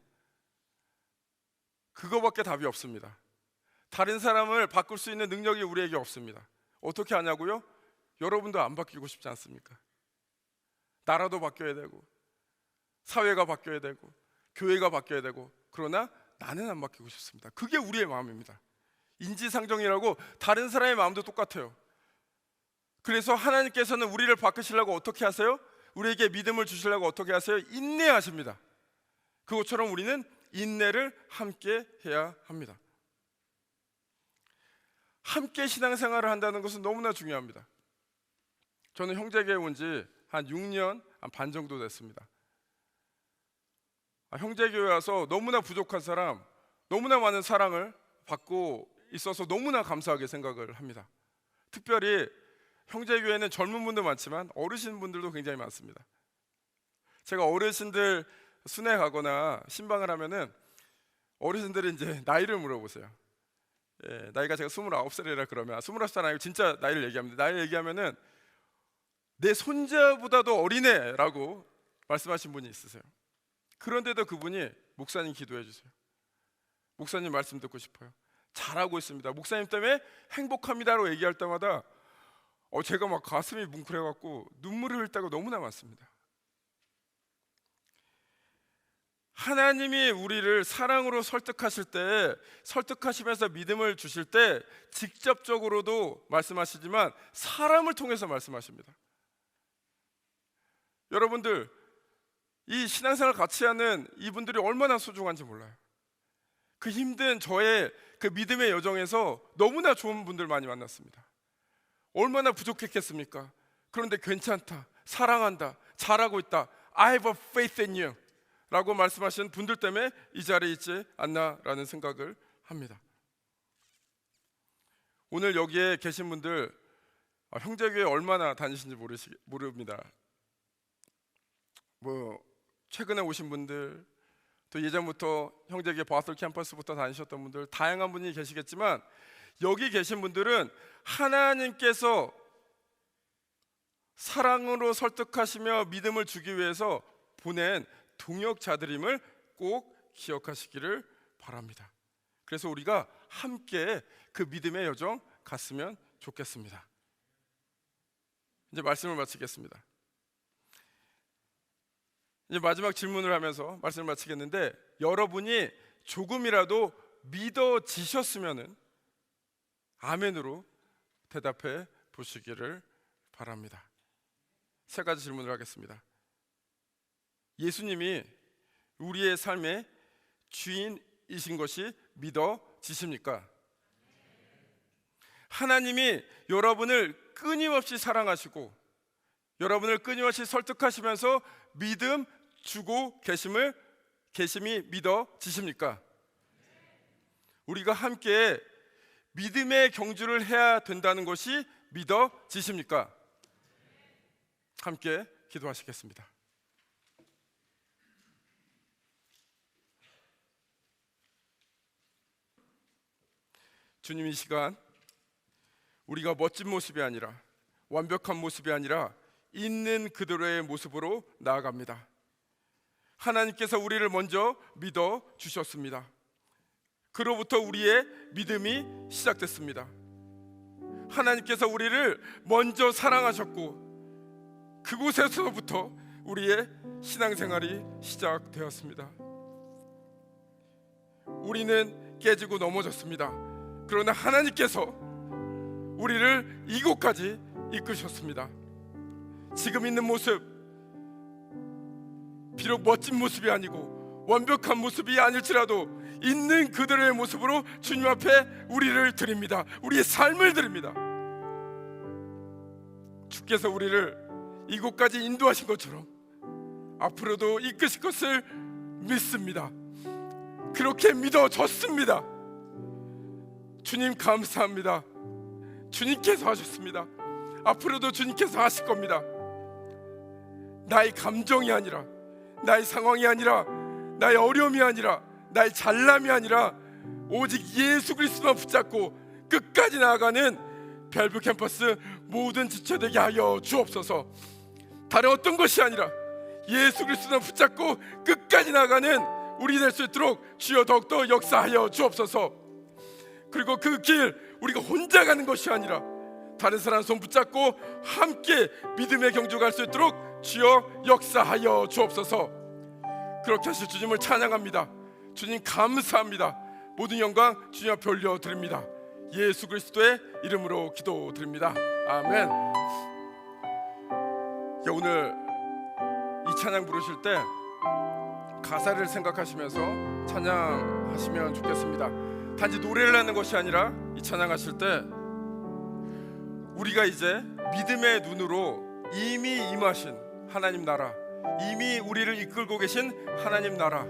S4: 그거밖에 답이 없습니다. 다른 사람을 바꿀 수 있는 능력이 우리에게 없습니다. 어떻게 하냐고요? 여러분도 안 바뀌고 싶지 않습니까? 나라도 바뀌어야 되고 사회가 바뀌어야 되고 교회가 바뀌어야 되고, 그러나 나는 안 바뀌고 싶습니다. 그게 우리의 마음입니다. 인지상정이라고 다른 사람의 마음도 똑같아요. 그래서 하나님께서는 우리를 바꾸시려고 어떻게 하세요? 우리에게 믿음을 주시려고 어떻게 하세요? 인내하십니다. 그것처럼 우리는 인내를 함께 해야 합니다. 함께 신앙생활을 한다는 것은 너무나 중요합니다. 저는 형제교회 온 지 한 6년 반 정도 됐습니다. 형제교회 와서 너무나 부족한 사람, 너무나 많은 사랑을 받고 있어서 너무나 감사하게 생각을 합니다. 특별히 형제교회는 젊은 분도 많지만 어르신분들도 굉장히 많습니다. 제가 어르신들 순회 가거나 신방을 하면은 어르신들이 이제 나이를 물어보세요. 나이가 제가 29살이라 그러면 29살 아니고 진짜 나이를 얘기합니다. 나이를 얘기하면은 내 손자보다도 어리네라고 말씀하신 분이 있으세요. 그런데도 그분이 목사님 기도해 주세요. 목사님 말씀 듣고 싶어요. 잘하고 있습니다. 목사님 때문에 행복합니다라고 얘기할 때마다 제가 막 가슴이 뭉클해갖고 눈물을 흘릴 때가 너무나 많습니다. 하나님이 우리를 사랑으로 설득하실 때, 설득하시면서 믿음을 주실 때 직접적으로도 말씀하시지만 사람을 통해서 말씀하십니다. 여러분들, 이 신앙생활 같이 하는 이분들이 얼마나 소중한지 몰라요. 그 힘든 저의 그 믿음의 여정에서 너무나 좋은 분들 많이 만났습니다. 얼마나 부족했겠습니까? 그런데 괜찮다, 사랑한다, 잘하고 있다, I have a faith in you 라고 말씀하시는 분들 때문에 이 자리에 있지 않나라는 생각을 합니다. 오늘 여기에 계신 분들 형제교회 얼마나 다니신지 모릅니다. 뭐 최근에 오신 분들, 또 예전부터 형제교회 바슬 캠퍼스부터 다니셨던 분들, 다양한 분이 계시겠지만 여기 계신 분들은 하나님께서 사랑으로 설득하시며 믿음을 주기 위해서 보낸 동역자들임을 꼭 기억하시기를 바랍니다. 그래서 우리가 함께 그 믿음의 여정 갔으면 좋겠습니다. 이제 말씀을 마치겠습니다. 이제 마지막 질문을 하면서 말씀을 마치겠는데, 여러분이 조금이라도 믿어지셨으면은 아멘으로 대답해 보시기를 바랍니다. 세 가지 질문을 하겠습니다. 예수님이 우리의 삶의 주인이신 것이 믿어지십니까? 하나님이 여러분을 끊임없이 사랑하시고 여러분을 끊임없이 설득하시면서 믿음 주고 계심이 믿어지십니까? 우리가 함께 믿음의 경주를 해야 된다는 것이 믿어지십니까? 함께 기도하시겠습니다. 주님, 이 시간 우리가 멋진 모습이 아니라, 완벽한 모습이 아니라 있는 그대로의 모습으로 나아갑니다. 하나님께서 우리를 먼저 믿어 주셨습니다. 그로부터 우리의 믿음이 시작됐습니다. 하나님께서 우리를 먼저 사랑하셨고 그곳에서부터 우리의 신앙생활이 시작되었습니다. 우리는 깨지고 넘어졌습니다. 그러나 하나님께서 우리를 이곳까지 이끄셨습니다. 지금 있는 모습, 비록 멋진 모습이 아니고 완벽한 모습이 아닐지라도 있는 그대로의 모습으로 주님 앞에 우리를 드립니다. 우리의 삶을 드립니다. 주께서 우리를 이곳까지 인도하신 것처럼 앞으로도 이끄실 것을 믿습니다. 그렇게 믿어졌습니다. 주님 감사합니다. 주님께서 하셨습니다. 앞으로도 주님께서 하실 겁니다. 나의 감정이 아니라, 나의 상황이 아니라, 나의 어려움이 아니라, 나의 잘남이 아니라 오직 예수 그리스도만 붙잡고 끝까지 나아가는 벨브 캠퍼스 모든 지체되게 하여 주옵소서. 다른 어떤 것이 아니라 예수 그리스도만 붙잡고 끝까지 나아가는 우리 될 수 있도록 주여 더욱더 역사하여 주옵소서. 그리고 그 길 우리가 혼자 가는 것이 아니라 다른 사람 손 붙잡고 함께 믿음의 경주 갈 수 있도록 주여 역사하여 주옵소서. 그렇게 하실 주님을 찬양합니다. 주님 감사합니다. 모든 영광 주님 앞에 올려드립니다. 예수 그리스도의 이름으로 기도드립니다. 아멘. 오늘 이 찬양 부르실 때 가사를 생각하시면서 찬양하시면 좋겠습니다. 단지 노래를 하는 것이 아니라 이 찬양하실 때 우리가 이제 믿음의 눈으로 이미 임하신 하나님 나라, 이미 우리를 이끌고 계신 하나님 나라,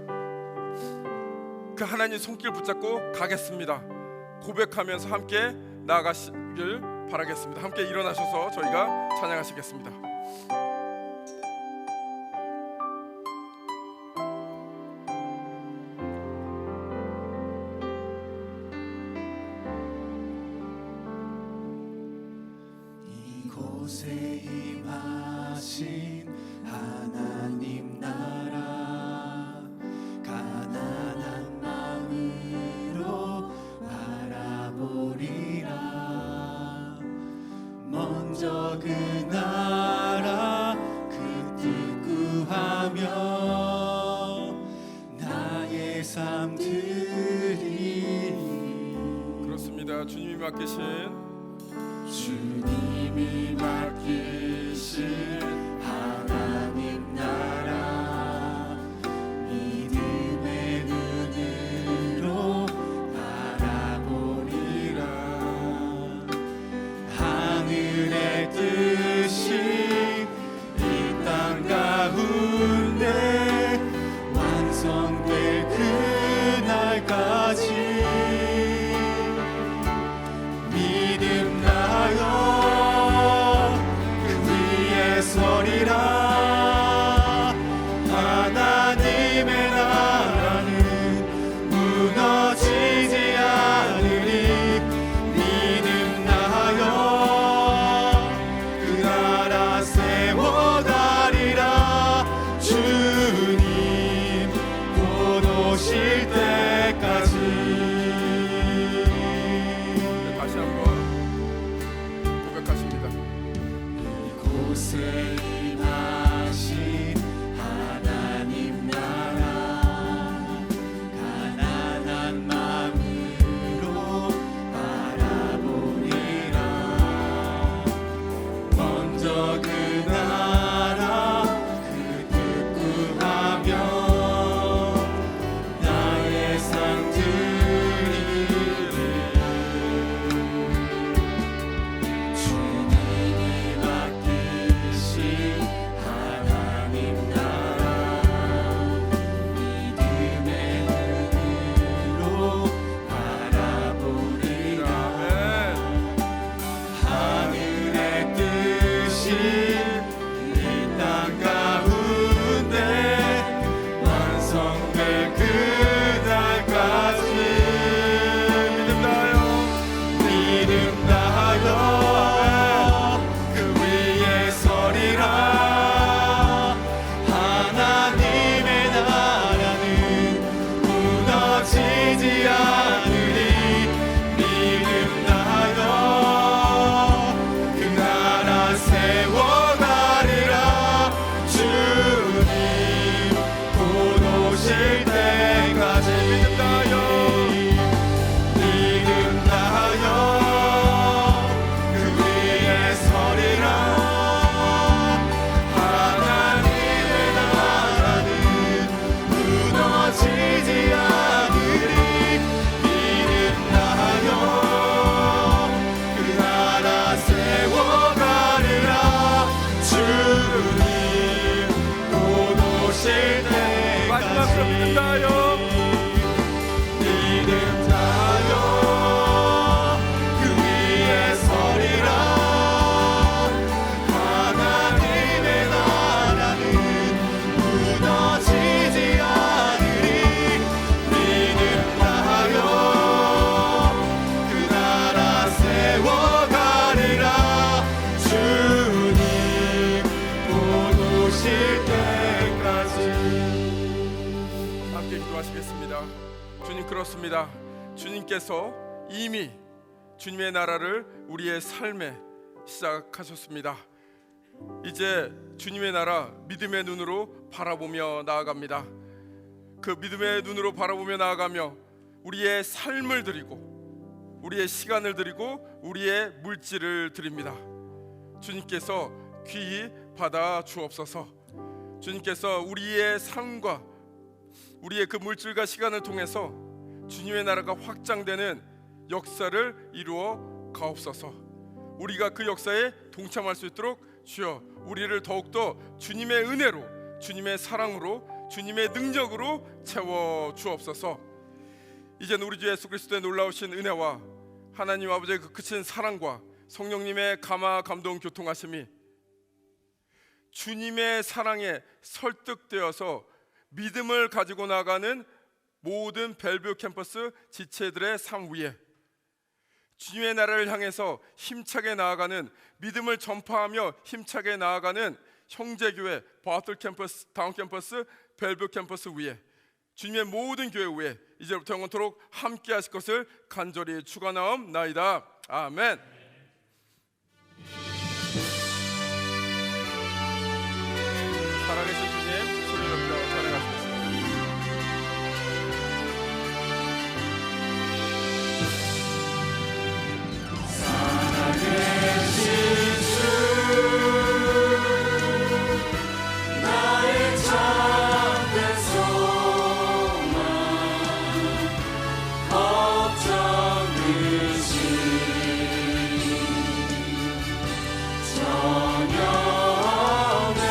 S4: 그 하나님 손길 붙잡고 가겠습니다. 고백하면서 함께 나아가시길 바라겠습니다. 함께 일어나셔서 저희가 찬양하시겠습니다.
S1: 이곳에 임하신 하나님 나라, 가난한 마음으로 바라보리라. 먼저 그 나라 그 뜻 구하며 나의 삶 드리니.
S4: 그렇습니다. 주님이 맡기신
S1: 주님이 맡기신 하나님 나라, 믿음의 눈으로 바라보리라. 하늘의 뜻이 이 땅 가운데 완성될 그날까지 서리라. 하나님의 나라는 무너지지 않으리. 믿음 나여 그 나라 세워가리라. 주님 곧 오실 때까지.
S4: 다시 한번 고백하십니다.
S1: 이곳에 임하신 하나님 나라 가난한 마음으로 바라보리라. 먼저 그 나라 그 뜻 구하며 나의 상 드리리. 주님이 맡기신 하나님 나라 믿음의 눈으로 바라보리라. 하늘의 뜻이 이 땅 가운데 완성될 그날까지. 믿음 다하여 그 위에 서리라. 하나님의 나라는 무너지지 않으리. 믿음 다하여 그 나라 세워가리라. 주님 곧 오실 때까지. 믿음 다하여 그 위에 서리라. 하나님의 나라는 무너지지 않으리. 믿음 다하여 그 나라 세워가리라. 주님 곧 오실 때까지. 믿음 다하여 그 위에 서리라. 하나님의 나라는 무너지지 않으리. 믿음 다하여 그 나라 세워가리라. 주님 곧 오실 때까지.
S4: 함께 기도하시겠습니다. 주님, 그렇습니다. 주님께서 이미 주님의 나라를 우리의 삶에 시작하셨습니다. 이제 주님의 나라 믿음의 눈으로 바라보며 나아갑니다. 그 믿음의 눈으로 바라보며 나아가며 우리의 삶을 드리고 우리의 시간을 드리고 우리의 물질을 드립니다. 주님께서 귀히 받아 주옵소서. 주님께서 우리의 삶과 우리의 그 물질과 시간을 통해서 주님의 나라가 확장되는 역사를 이루어 가옵소서. 우리가 그 역사에 동참할 수 있도록 주여 우리를 더욱더 주님의 은혜로, 주님의 사랑으로, 주님의 능력으로 채워 주옵소서. 이제는 우리 주 예수 그리스도의 놀라우신 은혜와 하나님 아버지의 그 크신 사랑과 성령님의 감화 감동 교통하심이 주님의 사랑에 설득되어서 믿음을 가지고 나가는 모든 벨뷰 캠퍼스 지체들의 삶 위에 주님의 나라를 향해서 힘차게 나아가는, 믿음을 전파하며 힘차게 나아가는 형제교회 바틀 캠퍼스, 다운 캠퍼스, 벨뷰 캠퍼스 위에 주님의 모든 교회 위에 이제부터 영원토록 함께 하실 것을 간절히 축원하옵나이다. 아멘. 살아계신 주님, 소리 높여 찬양하시겠습니다.
S1: 나의 참된 소망 걱정 의심 전혀 없네.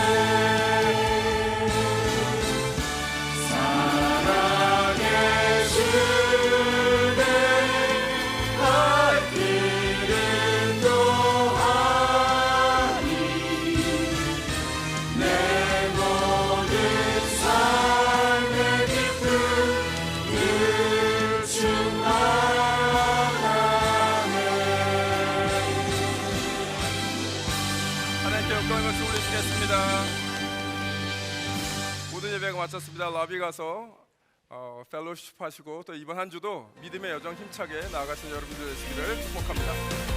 S4: 하나님께 영광의 박수 올리시겠습니다. 모든 예배가 마쳤습니다. 라비 가서 펠로십 하시고 또 이번 한 주도 믿음의 여정 힘차게 나아가시는 여러분들 되시기를 축복합니다.